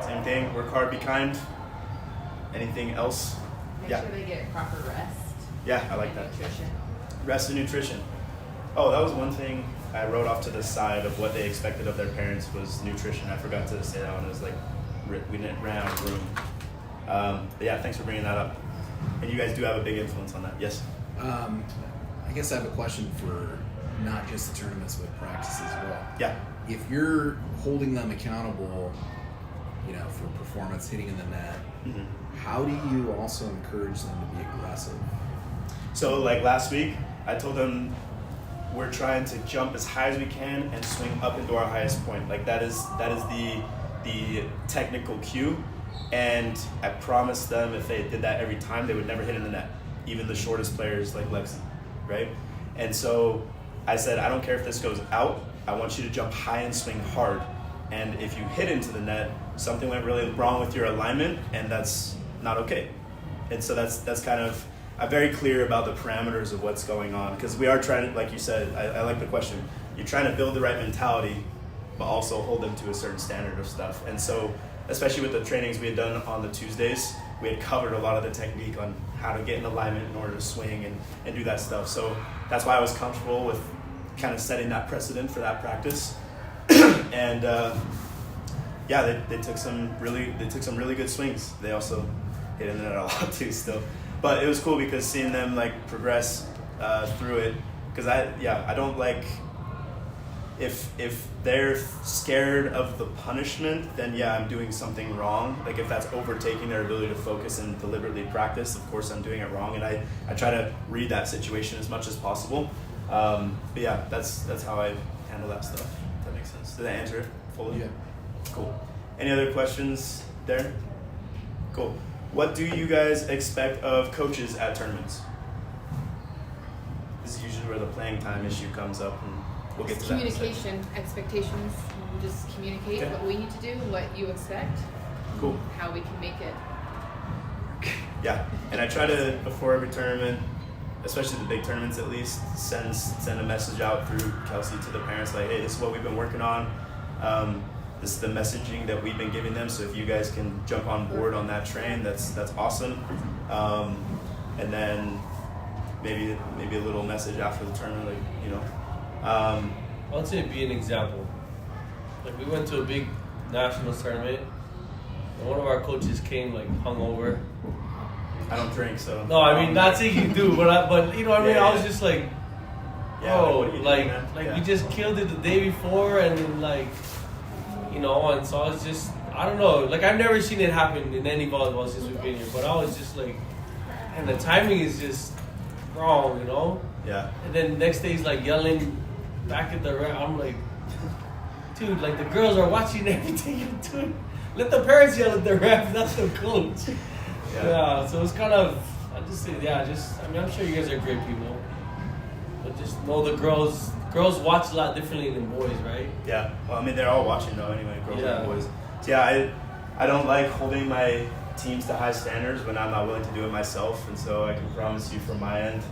Same thing, work hard, be kind. Anything else? Make sure they get proper rest. Yeah, I like that. Nutrition. Rest and nutrition. Oh, that was one thing I wrote off to the side of what they expected of their parents was nutrition. I forgot to say that one. It was like, we ran out of room. But yeah, thanks for bringing that up. And you guys do have a big influence on that. Yes? I guess I have a question for not just the tournaments, but practice as well. Yeah. If you're holding them accountable, you know, for performance, hitting in the net, how do you also encourage them to be aggressive? So like last week, I told them we're trying to jump as high as we can and swing up into our highest point. Like that is the technical cue. And I promised them if they did that every time, they would never hit in the net, even the shortest players like Lexi, right? And so I said, I don't care if this goes out, I want you to jump high and swing hard. And if you hit into the net, something went really wrong with your alignment, and that's not okay. And so that's kind of, I'm very clear about the parameters of what's going on, because we are trying to, like you said, I like the question, you're trying to build the right mentality, but also hold them to a certain standard of stuff. And so, especially with the trainings we had done on the Tuesdays, we had covered a lot of the technique on how to get in alignment in order to swing and do that stuff. So that's why I was comfortable with kind of setting that precedent for that practice. And yeah, they took some really good swings. They also hit in the net a lot too still, but it was cool because seeing them like progress through it. Because I don't like if they're scared of the punishment, then yeah, I'm doing something wrong. Like if that's overtaking their ability to focus and deliberately practice, of course I'm doing it wrong, and I try to read that situation as much as possible. But yeah, that's how I handle that stuff. If that makes sense. Did I answer it fully? Yeah. Cool. Any other questions there? Cool. What do you guys expect of coaches at tournaments? This is usually where the playing time issue comes up, and we'll get to that in a second. Communication, expectations. You just communicate Okay. what we need to do, what you expect, Cool. how we can make it. Yeah, and I try to, before every tournament, especially the big tournaments at least, send a message out through Kelsey to the parents like, hey, this is what we've been working on. This is the messaging that we've been giving them. So if you guys can jump on board on that train, that's awesome. And then maybe a little message after the tournament, like, you know. I would say be an example. Like we went to a big national tournament, and one of our coaches came like hungover. I don't drink, so. No, I mean not saying you do, but you know what I mean. Yeah, I was just like, Yeah, oh, what are you like doing, man? Yeah. we just killed it the day before, and then like, you know, and so I was just, I don't know, like I've never seen it happen in any volleyball since we've been here, but I was just like, and the timing is just wrong, you know. Yeah. And then next day he's like yelling back at the ref. I'm like, dude, like the girls are watching everything you're doing. Let the parents yell at the ref, not the coach. Yeah, so it's kind of, I mean, I'm sure you guys are great people, but just know the girls watch a lot differently than boys, right? Yeah, well, I mean, they're all watching though anyway, girls Yeah. and boys. So yeah, I don't like holding my teams to high standards when I'm not willing to do it myself, and so I can promise you from my end,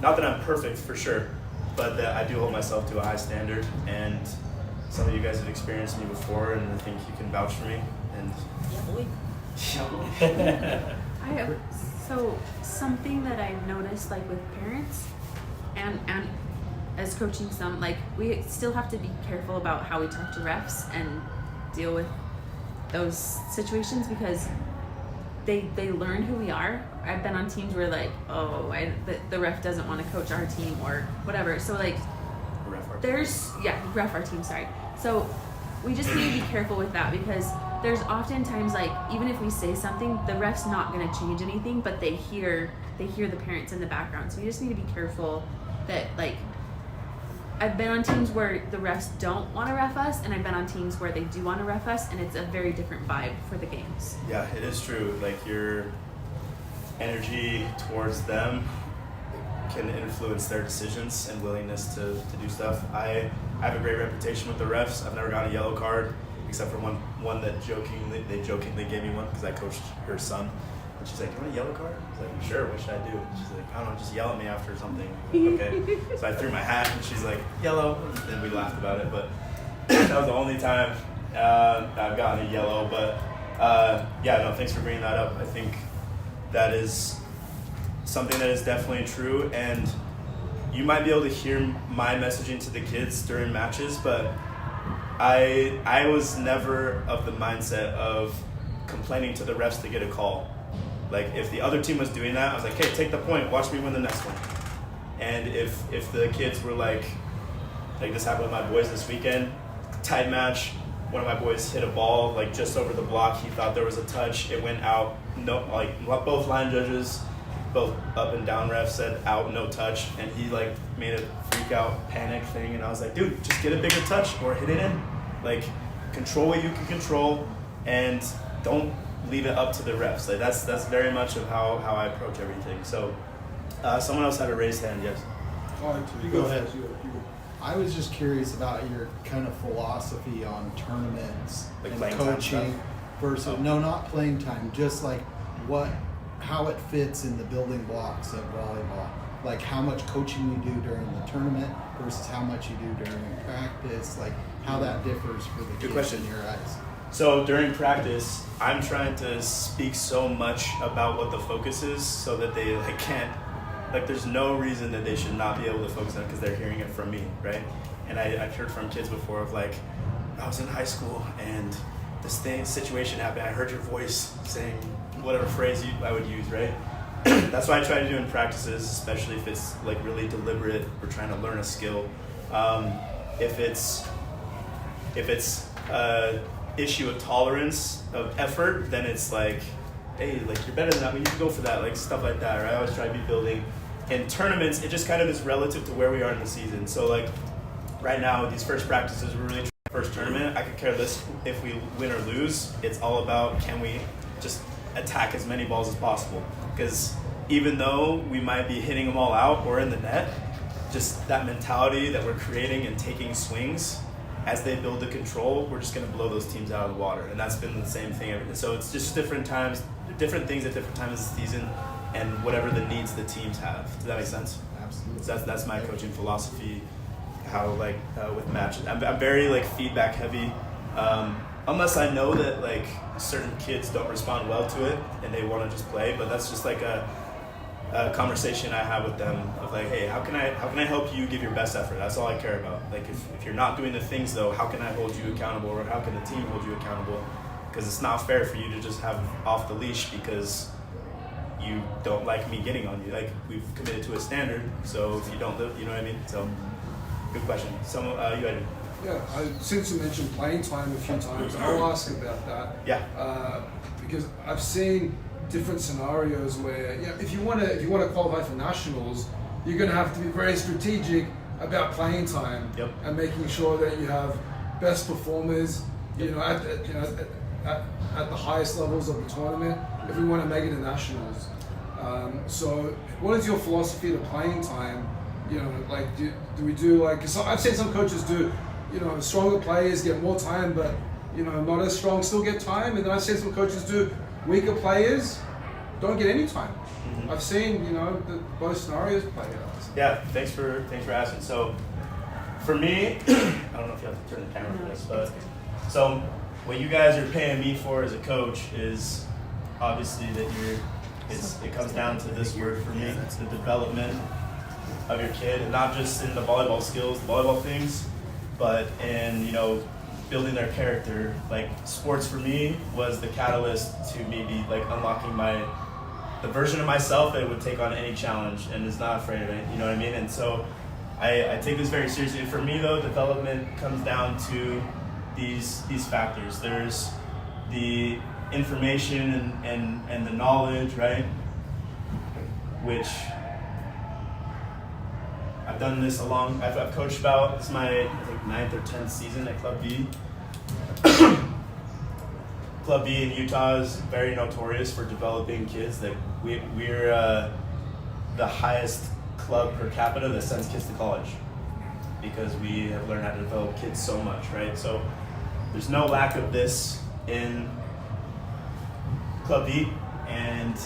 not that I'm perfect for sure, but that I do hold myself to a high standard, and some of you guys have experienced me before, and I think you can vouch for me, and I have so something that I've noticed like with parents and as coaching some, like we still have to be careful about how we talk to refs and deal with those situations because they learn who we are. I've been on teams where like, the ref doesn't want to coach our team or whatever. So like ref our team, sorry. So we just need to be careful with that because there's oftentimes like even if we say something, the ref's not going to change anything, but they hear the parents in the background. So we just need to be careful that like I've been on teams where the refs don't want to ref us, and I've been on teams where they do want to ref us, and it's a very different vibe for the games. Yeah, it is true. Like your energy towards them can influence their decisions and willingness to do stuff. I have a great reputation with the refs. I've never gotten a yellow card, except for one that they jokingly gave me one because I coached her son. And she's like, "You want a yellow card?" I was like, "Sure, what should I do?" And she's like, "I don't know, just yell at me after something." I'm like, okay. So I threw my hat and she's like, "Yellow," and we laughed about it. But that was the only time I've gotten a yellow. But thanks for bringing that up. I think that is something that is definitely true, and you might be able to hear my messaging to the kids during matches, but I was never of the mindset of complaining to the refs to get a call. Like if the other team was doing that, I was like, "Hey, take the point, watch me win the next one." And if the kids were like this happened with my boys this weekend, tight match, one of my boys hit a ball like just over the block, he thought there was a touch, it went out, no, like both line judges, both up and down refs said out, no touch, and he like made a freak out panic thing, and I was like, dude, just get a bigger touch or hit it in. Like control what you can control and don't leave it up to the refs. Like that's very much of how I approach everything. So someone else had a raised hand, yes. You go ahead. I was just curious about your kind of philosophy on tournaments Like and playing time coaching stuff? versus no, not playing time, just like how it fits in the building blocks of volleyball. Like how much coaching you do during the tournament versus how much you do during practice, like how that differs for the kids question. in your eyes. So during practice, I'm trying to speak so much about what the focus is so that they can't like there's no reason that they should not be able to focus on it because they're hearing it from me, right? And I've heard from kids before of like, I was in high school and this situation happened. I heard your voice saying whatever phrase I would use, right? That's what I try to do in practices, especially if it's like really deliberate. We're trying to learn a skill. If it's issue of tolerance of effort, then it's like, hey, like you're better than that, we need to go for that, like stuff like that, right? I always try to be building. In tournaments, it just kind of is relative to where we are in the season. So like right now, these first practices, we're really trying first tournament. I could care less if we win or lose. It's all about can we just attack as many balls as possible. Because even though we might be hitting them all out or in the net, just that mentality that we're creating and taking swings, as they build the control, we're just going to blow those teams out of the water. And that's been the same thing. So it's just different times, different things at different times of the season, and whatever the needs the teams have. Does that make sense? Absolutely. So that's my coaching philosophy. How like with matches, I'm very like feedback heavy. Unless I know that like certain kids don't respond well to it and they want to just play, but that's just like a conversation I have with them of like, hey, how can I help you give your best effort? That's all I care about. Like if you're not doing the things though, how can I hold you accountable, or how can the team hold you accountable? Because it's not fair for you to just have off the leash because you don't like me getting on you. Like we've committed to a standard, so if you don't live, you know what I mean? So good question. You had it. Yeah, since you mentioned playing time a few times, I'll ask about that. Yeah. Because I've seen different scenarios where if you want to qualify for nationals, you're going to have to be very strategic about playing time. Yep. And making sure that you have best performers, Yep. at the highest levels of the tournament if we want to make it to nationals. So, what is your philosophy to playing time? Like do we do like? Cause I've seen some coaches do, stronger players get more time, but not as strong still get time, and then I've seen some coaches do weaker players don't get any time. Mm-hmm. I've seen both scenarios play out. Yeah, thanks for asking. So for me, I don't know if you have to turn the camera for this, but so what you guys are paying me for as a coach is obviously that it comes down to this word for me. It's the development of your kid, and not just in the volleyball skills, the volleyball things, but in building their character. Like sports for me was the catalyst to maybe like unlocking the version of myself that would take on any challenge and is not afraid of it. You know what I mean? And so I take this very seriously. For me though, development comes down to these factors. There's the information and the knowledge, right? Which I've done this I've coached about, this is my, I think, 9th or 10th season at Club B. Club B in Utah is very notorious for developing kids. That we're the highest club per capita that sends kids to college because we have learned how to develop kids so much, right? So there's no lack of this in Club B, and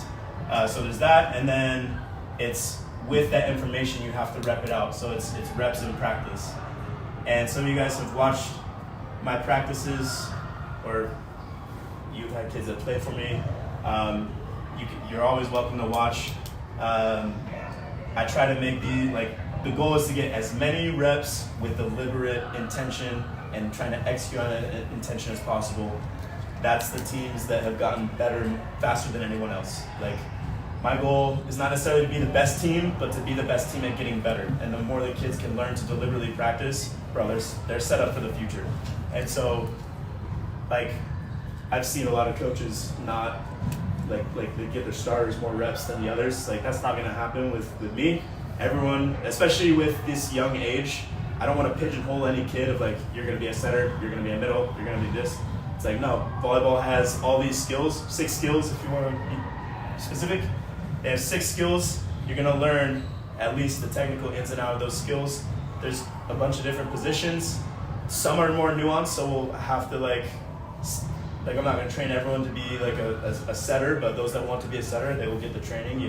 so there's that, and then it's with that information you have to rep it out, so it's reps in practice. And some of you guys have watched my practices, or you've had kids that play for me. You're always welcome to watch. I try to make the goal is to get as many reps with deliberate intention and trying to execute on that intention as possible. That's the teams that have gotten better faster than anyone else. Like, my goal is not necessarily to be the best team, but to be the best team at getting better. And the more the kids can learn to deliberately practice, they're set up for the future. And so, like, I've seen a lot of coaches not like they give their starters more reps than the others. Like, that's not gonna happen with me. Everyone, especially with this young age, I don't want to pigeonhole any kid of like, you're gonna be a setter, you're gonna be a middle, you're gonna be this. It's like, no, volleyball has all these skills, 6 skills if you want to be specific. They have 6 skills. You're gonna learn at least the technical ins and outs of those skills. There's a bunch of different positions. Some are more nuanced, so we'll have to like I'm not gonna train everyone to be like a setter, but those that want to be a setter, they will get the training,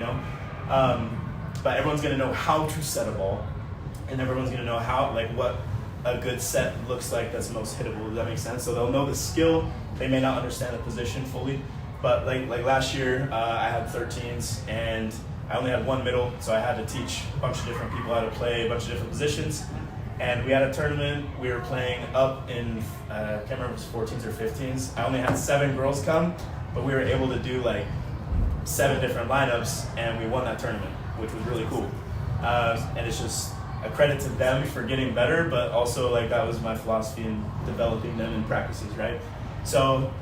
But everyone's gonna know how to set a ball, and everyone's gonna know what a good set looks like that's most hittable. Does that make sense? So they'll know the skill. They may not understand the position fully, But like last year, I had 13s and I only had one middle, so I had to teach a bunch of different people how to play a bunch of different positions. And we had a tournament. We were playing up in I can't remember if it was 14s or 15s. I only had 7 girls come, but we were able to do like 7 different lineups, and we won that tournament, which was really cool. And it's just a credit to them for getting better, but also like that was my philosophy in developing them in practices, right? So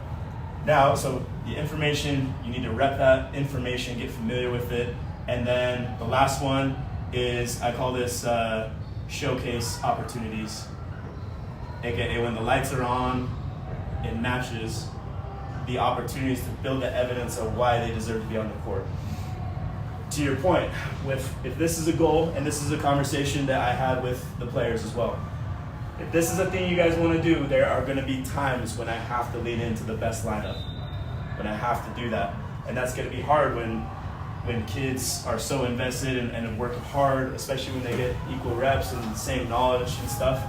now, so the information, you need to rep that information, get familiar with it. And then the last one is, I call this showcase opportunities. AKA when the lights are on in matches, the opportunities to build the evidence of why they deserve to be on the court. To your point, if this is a goal, and this is a conversation that I had with the players as well, if this is a thing you guys want to do, there are going to be times when I have to lean into the best lineup, when I have to do that. And that's going to be hard when kids are so invested and work hard, especially when they get equal reps and the same knowledge and stuff,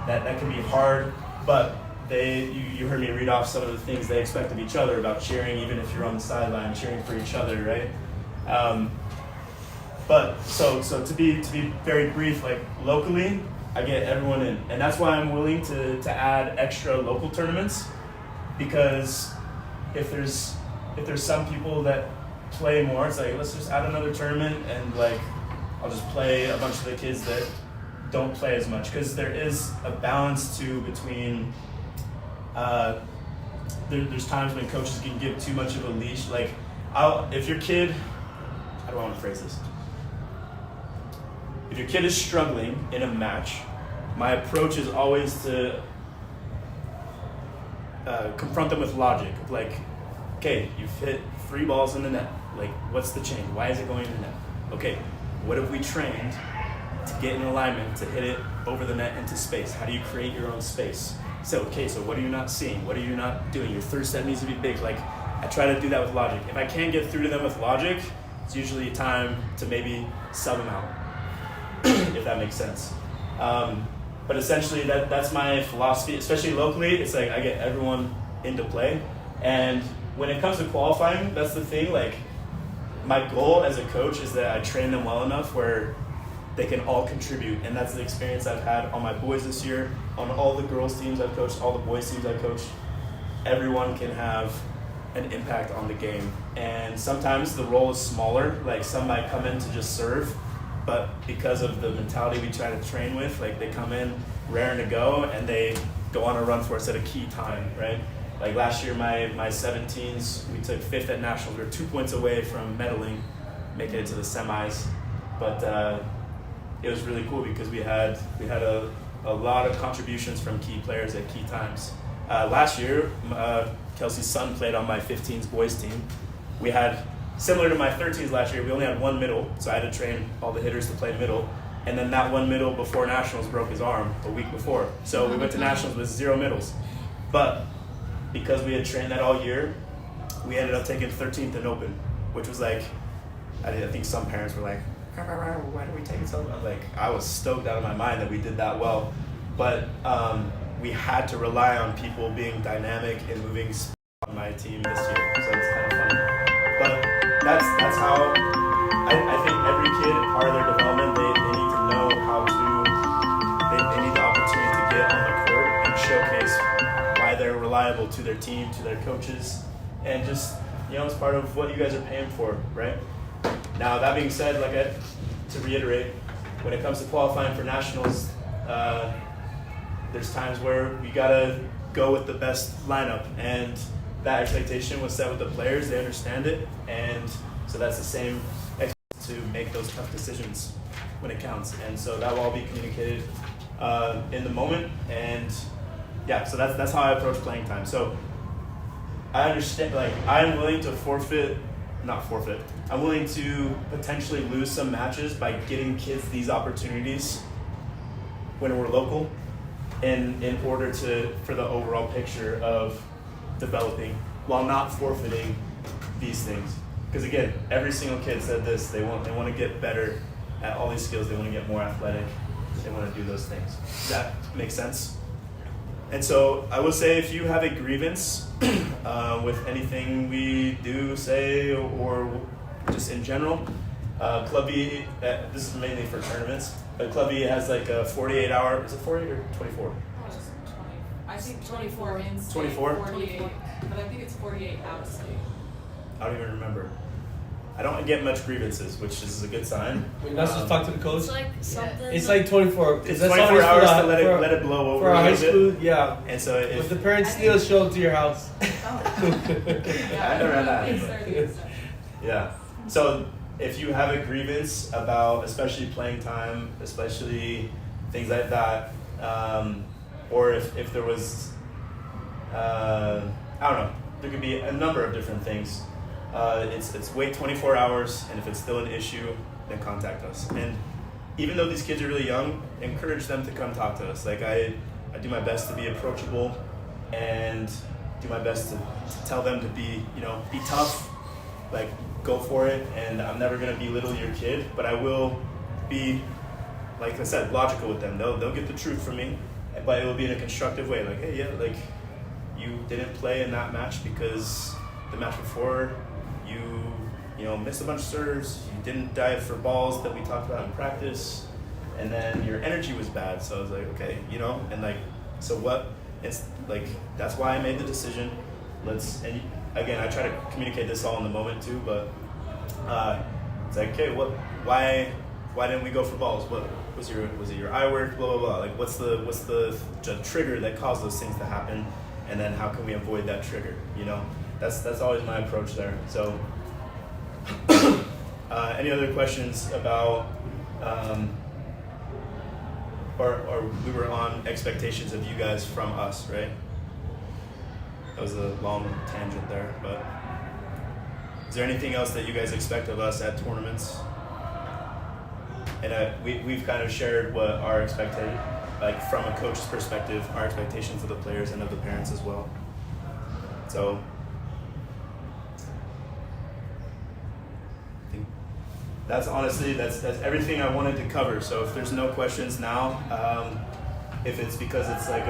that can be hard. But you heard me read off some of the things they expect of each other about cheering, even if you're on the sideline, cheering for each other, right? But so to be very brief, like locally, I get everyone in, and that's why I'm willing to add extra local tournaments, because if there's some people that play more, it's like, let's just add another tournament, and like I'll just play a bunch of the kids that don't play as much, because there is a balance too between there's times when coaches can give too much of a leash. Like if your kid, how do I want to phrase this? If your kid is struggling in a match, my approach is always to confront them with logic. Like, okay, you've hit 3 balls in the net. Like, what's the change? Why is it going in the net? Okay, what have we trained to get in alignment, to hit it over the net into space? How do you create your own space? So, okay, so what are you not seeing? What are you not doing? Your third step needs to be big. Like, I try to do that with logic. If I can't get through to them with logic, it's usually time to maybe sub them out, if that makes sense. But essentially, that's my philosophy, especially locally. It's like I get everyone into play. And when it comes to qualifying, that's the thing. Like, my goal as a coach is that I train them well enough where they can all contribute. And that's the experience I've had on my boys this year, on all the girls teams I've coached, all the boys teams I've coached. Everyone can have an impact on the game. And sometimes the role is smaller. Like, some might come in to just serve, but because of the mentality we try to train with, like, they come in raring to go and they go on a run for us at a key time, right? Like last year, my 17s, we took 5th at nationals. We were 2 points away from medaling, making it to the semis. But it was really cool because we had a lot of contributions from key players at key times. Last year, Kelsey's son played on my 15s boys team. We had, similar to my 13s last year, we only had one middle, so I had to train all the hitters to play middle. And then that one middle before nationals broke his arm a week before. So we went to nationals with 0 middles. But because we had trained that all year, we ended up taking 13th in open, which was like, I think some parents were like, why are we taking so long? Like, I was stoked out of my mind that we did that well. But we had to rely on people being dynamic and moving on my team this year. So it's kind of fun. But that's how I think every kid, part of their development, they need to know how to, they need the opportunity to get on the court and showcase why they're reliable to their team, to their coaches, and just, it's part of what you guys are paying for, right? Now, that being said, to reiterate, when it comes to qualifying for nationals, there's times where you gotta go with the best lineup, and that expectation was set with the players. They understand it, and so that's the same to make those tough decisions when it counts. And so that will all be communicated in the moment. And yeah, so that's how I approach playing time. So I understand, I'm willing to I'm willing to potentially lose some matches by getting kids these opportunities when we're local, in order for the overall picture of developing, while not forfeiting these things. Because again, every single kid said this, they want to get better at all these skills, they want to get more athletic, they want to do those things. Does that make sense? And so I will say, if you have a grievance with anything we do, say, or just in general, Club B, this is mainly for tournaments, but Club B has like a 48-hour, is it 48 or 24? Oh, it's 20. I think 24 in state, 24? 48, but I think it's 48 out of state. I don't even remember. I don't get much grievances, which is a good sign. We're not supposed to talk to the coach. It's like something. It's like 24. It's that's 24 always hours for to let it blow over for a our high little school. bit. Yeah. And so If if the parents still show up to your house. Yeah, I never had that. it's 30 stuff. Yeah. So if you have a grievance about, especially playing time, especially things like that, or if there was, I don't know, there could be a number of different things. It's wait 24 hours, and if it's still an issue, then contact us. And even though these kids are really young, encourage them to come talk to us. Like I do my best to be approachable, and do my best to tell them to be tough, like go for it. And I'm never gonna belittle your kid, but I will be, like I said, logical with them. They'll get the truth from me, but it will be in a constructive way. Like, hey, yeah, like you didn't play in that match because the match before you missed a bunch of serves, you didn't dive for balls that we talked about in practice, and then your energy was bad. So I was like, okay, and like, so what? It's like, that's why I made the decision. And again, I try to communicate this all in the moment too, but it's like, okay, why didn't we go for balls? What was it your eye work? Blah blah blah. Like, what's the trigger that caused those things to happen? And then how can we avoid that trigger? That's always my approach there. So, any other questions about, or we were on expectations of you guys from us, right? That was a long tangent there, but is there anything else that you guys expect of us at tournaments? And we've kind of shared what our expectation, like from a coach's perspective, our expectations of the players and of the parents as well. So I think that's everything I wanted to cover. So if there's no questions now, if it's because it's like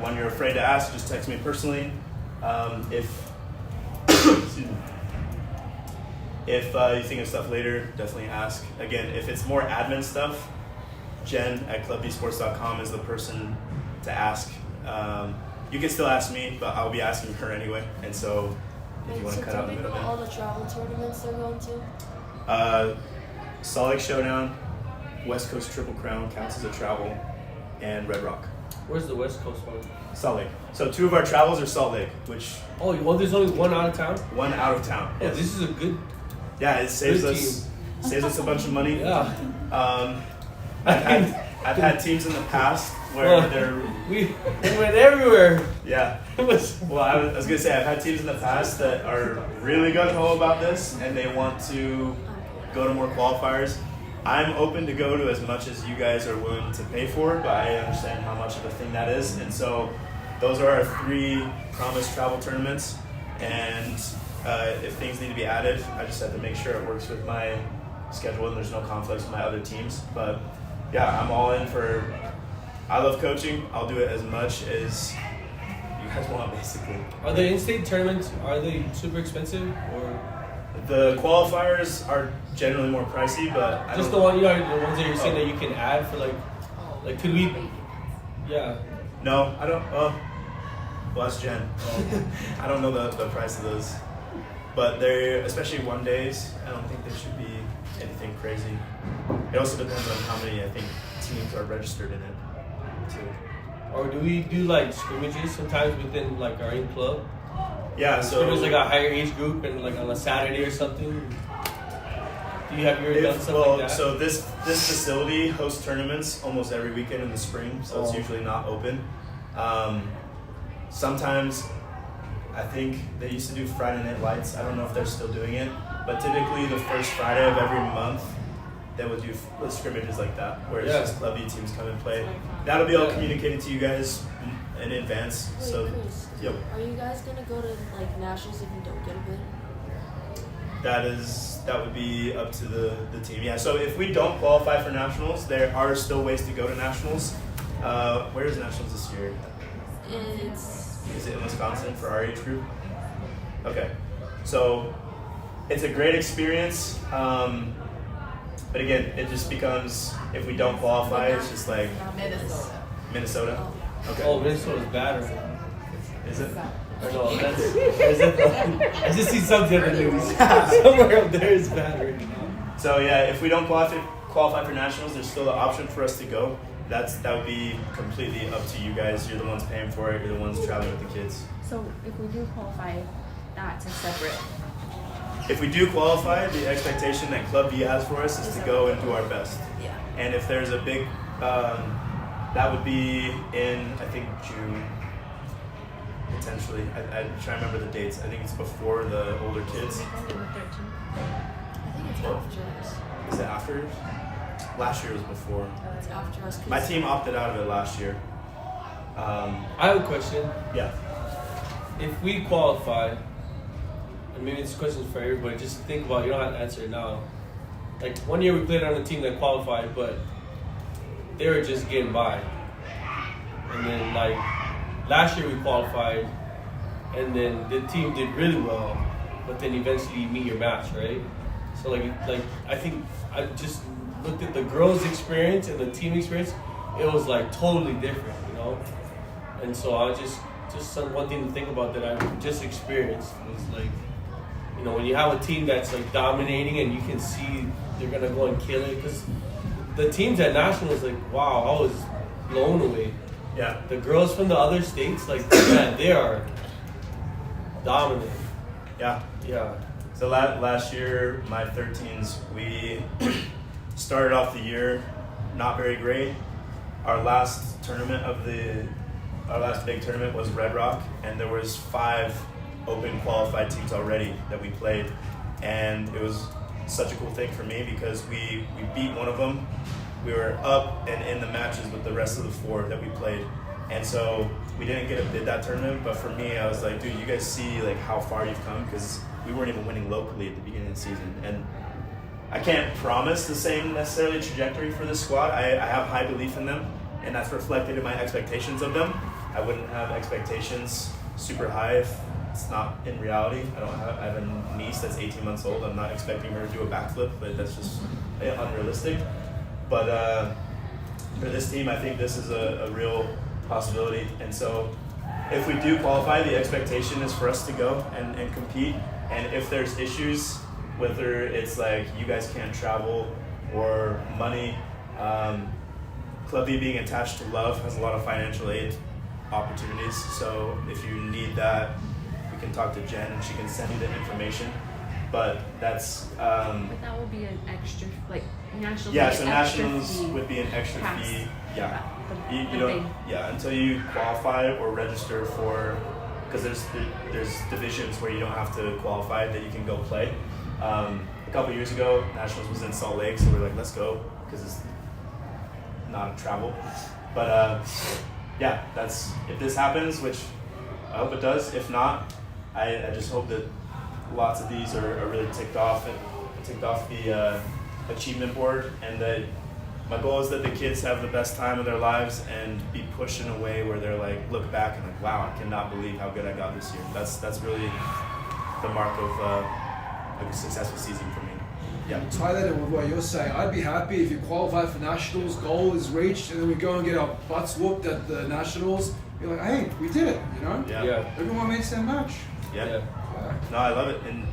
one you're afraid to ask, just text me personally. If you think of stuff later, definitely ask. Again, if it's more admin stuff, Jen at clubbsports.com is the person to ask. You can still ask me, but I'll be asking her anyway. And so if you want to cut out the middleman. All the travel tournaments they're going to? Salt Lake Showdown, West Coast Triple Crown counts as a travel, and Red Rock. Where's the West Coast one? Salt Lake. So 2 of our travels are Salt Lake, which... Oh, there's only one out of town? One out of town. Oh, Yes. this is a good... Yeah, it saves Good us a bunch of money. Yeah. I've had teams in the past where we went everywhere. Yeah. It was... Well, I was gonna say, I've had teams in the past that are really gung-ho about this, and they want to go to more qualifiers. I'm open to go to as much as you guys are willing to pay for, but I understand how much of a thing that is. And so those are our 3 promised travel tournaments. And if things need to be added, I just have to make sure it works with my schedule and there's no conflicts with my other teams. But yeah, I'm all in for, I love coaching. I'll do it as much as you guys want, basically. Are the in-state tournaments, are they super expensive, or? The qualifiers are generally more pricey, but I Just don't, the ones that you're saying that you can add for like could we? Yeah. No, I don't. Well, that's Jen. I don't know the price of those, but they're, especially one days, I don't think they should be anything crazy. It also depends on how many, I think, teams are registered in it too. Or do we do like scrimmages sometimes within like our in club? Yeah, so it was like a higher age group and like on a Saturday or something. Do you have your done stuff like that? So this facility hosts tournaments almost every weekend in the spring, so it's usually not open. Sometimes I think they used to do Friday Night Lights. I don't know if they're still doing it, but typically the first Friday of every month they would do scrimmages like that, where it's just Club B teams come and play. That'll be all communicated to you guys in advance. Wait, So, Kris, yep. Are you guys gonna go to like nationals if you don't get a bid? That would be up to the team. Yeah. So if we don't qualify for nationals, there are still ways to go to nationals. Where is nationals this year? Is it in Wisconsin for our age group? Okay. So it's a great experience. But again, it just becomes, if we don't qualify, it's just like Minnesota. Okay. Oh, Minnesota's battery. Is it? Or no, that's. Is it? I just see something on the news. Somewhere up there is battery. So yeah, if we don't qualify for nationals, there's still an option for us to go. That would be completely up to you guys. You're the ones paying for it. You're the ones traveling with the kids. So if we do qualify, that's a separate. If we do qualify, the expectation that Club B has for us is to go and do our best. Yeah. And if there's a big, that would be in, I think, June, potentially. I'm trying to remember the dates. I think it's before the older kids. I think it's after us. Is it after? Last year was before. It's after us. My team opted out of it last year. I have a question. Yeah. If we qualify, and maybe this question is for everybody, just think about, you don't have to answer it now. Like, one year we played on a team that qualified, but they were just getting by. And then, like, last year we qualified, and then the team did really well, but then eventually you meet your match, right? So, like I think I just looked at the girls' experience and the team experience, it was, like, totally different, you know? And so I just one thing to think about that I just experienced was, like, you know, when you have a team that's, like, dominating and you can see they're going to go and kill it. Because the teams at Nationals, like, wow, I was blown away. Yeah. The girls from the other states, like, man, they are dominant. Yeah. Yeah. So last year, my 13s, we started off the year not very great. Our last big tournament was Red Rock, and there was 5 open qualified teams already that we played, and it was such a cool thing for me because we beat one of them. We were up and in the matches with the rest of the 4 that we played, and so we didn't get a bid that tournament. But for me, I was like, dude, you guys see, like, how far you've come, because we weren't even winning locally at the beginning of the season, and I can't promise the same necessarily trajectory for this squad. I have high belief in them, and that's reflected in my expectations of them. I wouldn't have expectations super high if it's not in reality. I have a niece that's 18 months old. I'm not expecting her to do a backflip, but that's just unrealistic. But for this team, I think this is a real possibility. And so if we do qualify, the expectation is for us to go and compete. And if there's issues, whether it's like you guys can't travel or money, Club B being attached to Love has a lot of financial aid opportunities. So if you need that, we can talk to Jen and she can send you the information. But that's But that will be an extra, like, nationals. yeah. will be So an extra nationals fee would be an extra past fee. Yeah. the You don't. big- Yeah, until you qualify or register for, because there's divisions where you don't have to qualify that you can go play. A couple years ago, nationals was in Salt Lake, so we're like, let's go because it's not travel. But yeah, that's if this happens, which I hope it does. If not, I just hope that lots of these are really ticked off the achievement board, and that my goal is that the kids have the best time of their lives and be pushed in a way where they're like, look back and like, wow, I cannot believe how good I got this year. That's really the mark of a successful season for me. Yeah. Tie that in with what you're saying. I'd be happy if you qualify for nationals, goal is reached, and then we go and get our butts whooped at the nationals. You're like, hey, we did it, you know? Yeah. Everyone makes their match. Yeah. No, I love it, and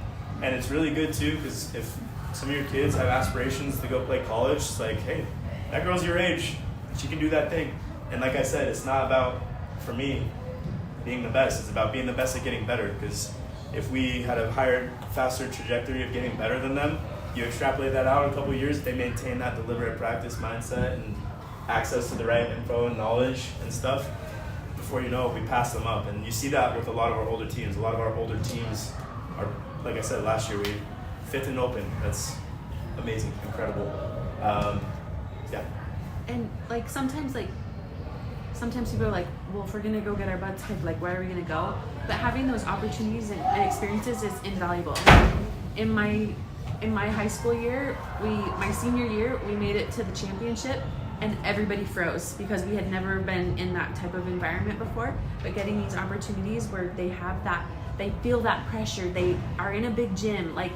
it's really good too, because if some of your kids have aspirations to go play college, it's like, hey, that girl's your age, she can do that thing. And like I said, it's not about, for me, being the best. It's about being the best at getting better. Because if we had a higher, faster trajectory of getting better than them, you extrapolate that out a couple of years, they maintain that deliberate practice mindset and access to the right info and knowledge and stuff. Before you know it, we pass them up. And you see that with a lot of our older teams. A lot of our older teams are, like I said, last year we 5th in open. That's amazing, incredible. Yeah. And like sometimes people are like, well, if we're gonna go get our butts kicked, like, where are we gonna go? But having those opportunities and experiences is invaluable. In my high school year, my senior year, we made it to the championship, and everybody froze because we had never been in that type of environment before. But getting these opportunities where they have that, they feel that pressure, they are in a big gym, like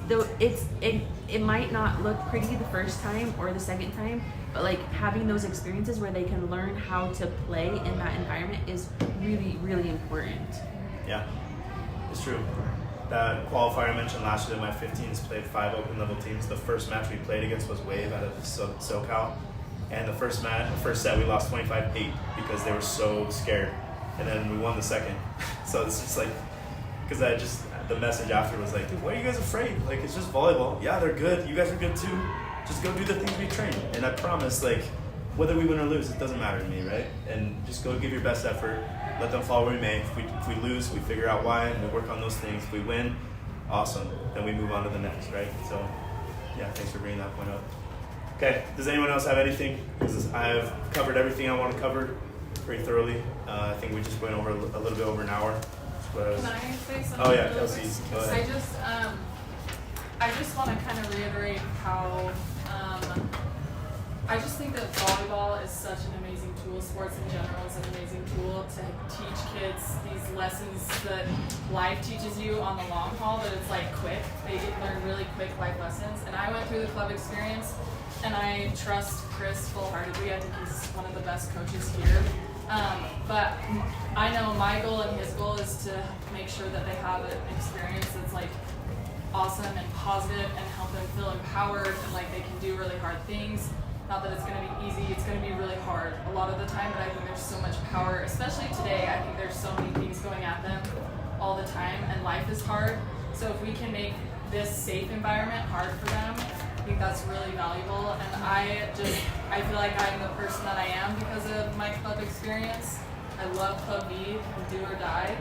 though it might not look pretty the first time or the second time, but like having those experiences where they can learn how to play in that environment is really, really important. Yeah, it's true. That qualifier I mentioned last year, my 15s played 5 open level teams. The first match we played against was Wave out of SoCal, and the first set we lost 25-8 because they were so scared, and then we won the second. So it's just like, because the message after was like, dude, why are you guys afraid? Like, it's just volleyball. Yeah, they're good. You guys are good too. Just go do the things we train. And I promise, like, whether we win or lose, it doesn't matter to me, right? And just go give your best effort. Let them fall where we may. If we lose, we figure out why and we work on those things. If we win, awesome. Then we move on to the next, right? So, yeah, thanks for bringing that point up. Okay, does anyone else have anything? Because I've covered everything I want to cover pretty thoroughly. I think we just went over a little bit over an hour. Can I say something? Oh yeah, really Kelsey, quick? go ahead. I just want to kind of reiterate how I just think that volleyball is such an amazing tool. Sports in general is an amazing tool to teach kids these lessons that life teaches you on the long haul, but it's like quick. They learn really quick life lessons. And I went through the club experience, and I trust Kris full-heartedly. I think he's one of the best coaches here. But I know my goal and his goal is to make sure that they have an experience that's like awesome and positive and help them feel empowered and like they can do really hard things. Not that it's going to be easy, it's going to be really hard a lot of the time, but I think there's so much power, especially today. I think there's so many things going at them all the time, and life is hard. So if we can make this safe environment hard for them, I think that's really valuable. And I feel like I'm the person that I am because of my club experience. I love Club V and do or die.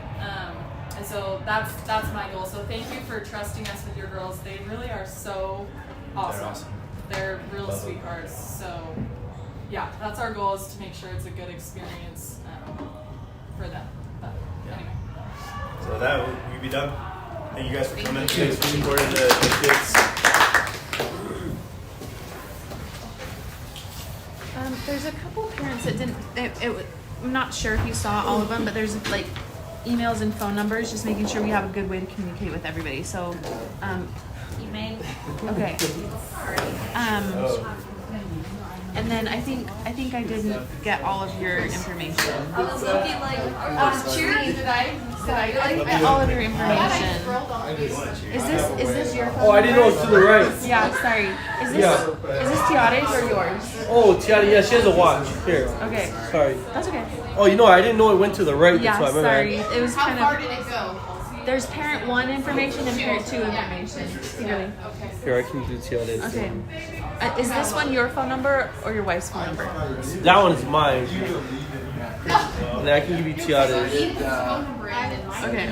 And so that's my goal. So thank you for trusting us with your girls. They really are so awesome. They're awesome. They're real sweethearts. So yeah, that's our goal, is to make sure it's a good experience for them. But anyway. So with that, we'll be done. Thank you guys for coming. Thanks for supporting the kids. There's a couple parents that didn't. I'm not sure if you saw all of them, but there's like emails and phone numbers, just making sure we have a good way to communicate with everybody. So, email. Okay. And then I think I didn't get all of your information. I was looking like, Did I Get all of your information. Is this your phone Oh, I didn't know it was to the right. Yeah, sorry. Is this Tiare's or yours? Oh, Tiara, yeah, she has a watch. Here. Okay. Sorry. That's okay. Oh, you know, I didn't know it went to the right. Yeah, That's why. sorry. It was How kind far of. did it go? There's parent 1 information and parent 2 information. Really? Here, I can do Tiara's. Okay. Is this one your phone number or your wife's phone number? That one is mine. And I can give you Tiara's. Okay.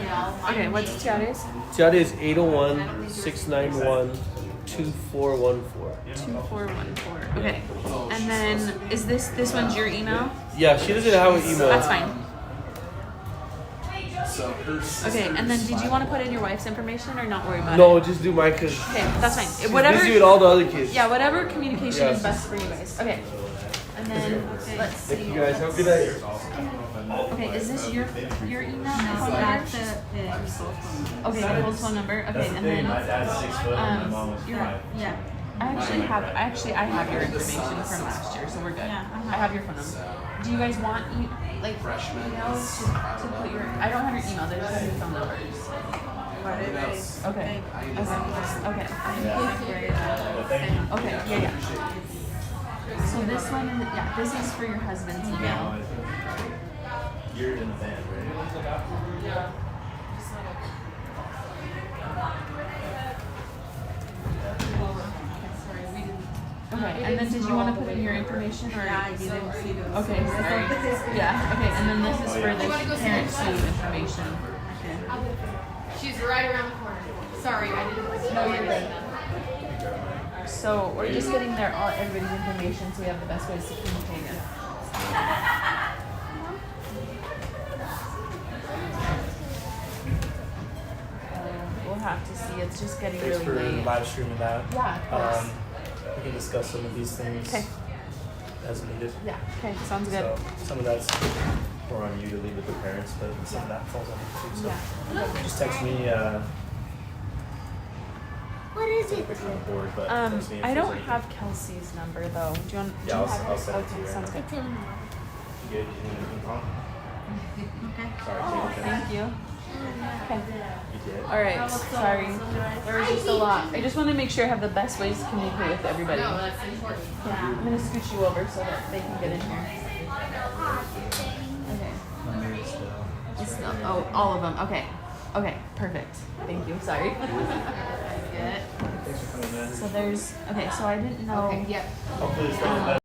Okay, what's Tiare's? Tiara is 801-691-2414. 2414. Okay. And then is this one's your email? Yeah, she doesn't have an email. That's fine. Okay, and then did you want to put in your wife's information or not worry about it? No, just do mine because Okay, that's fine. she's Whatever. busy with all the other kids. Yeah, whatever communication Yeah. is best for you guys. Okay. And then let's see. Thank you guys. Have a good night. Okay, is this your email? That's Okay, Nicole's phone number. Okay, and then My dad's 6 foot and my mom was 5. yeah. I have your information from last year, so we're good. Yeah, I have your phone number. Do you guys want emails to put your? I don't have your email. They just have your phone numbers. Okay. Okay. Okay. Yeah. So this one, this is for your husband's email. You're in the band, right? Yeah. Okay, and then did you want to put in your information or? I didn't see those. Okay, sorry. Yeah, okay, and then this is for the parent two information. She's right around the corner. Sorry, I didn't. No, you're good. So we're just getting everybody's information so we have the best ways to communicate it. We'll have to see. It's just getting Thanks really for late. live streaming that. Yeah, of course. We can discuss some of these things. Okay. as needed. Yeah. Okay, sounds good. So some of that's more on you to leave with the parents, but some of that falls on you too. So Yeah. just text me. What is Put a it? picture on the board, but text me if I there's don't anything. have Kelsey's number though. Do you want? Yeah, do you I'll have hers? send it to Okay, you right sounds now. good. You good? You need anything wrong? Okay. Sorry, Jake. Thank you. Okay. You did. All right. Sorry. There was just a lot. I just want to make sure I have the best ways to communicate with everybody. No, that's important. Yeah. I'm gonna scooch you over so that they can get in here. Okay. It's still, oh, all of them. Okay. Okay. Perfect. Thank you. Sorry. Good. Thanks for coming in. So there's. Okay. So I didn't know. Okay, yeah. Hopefully it's better.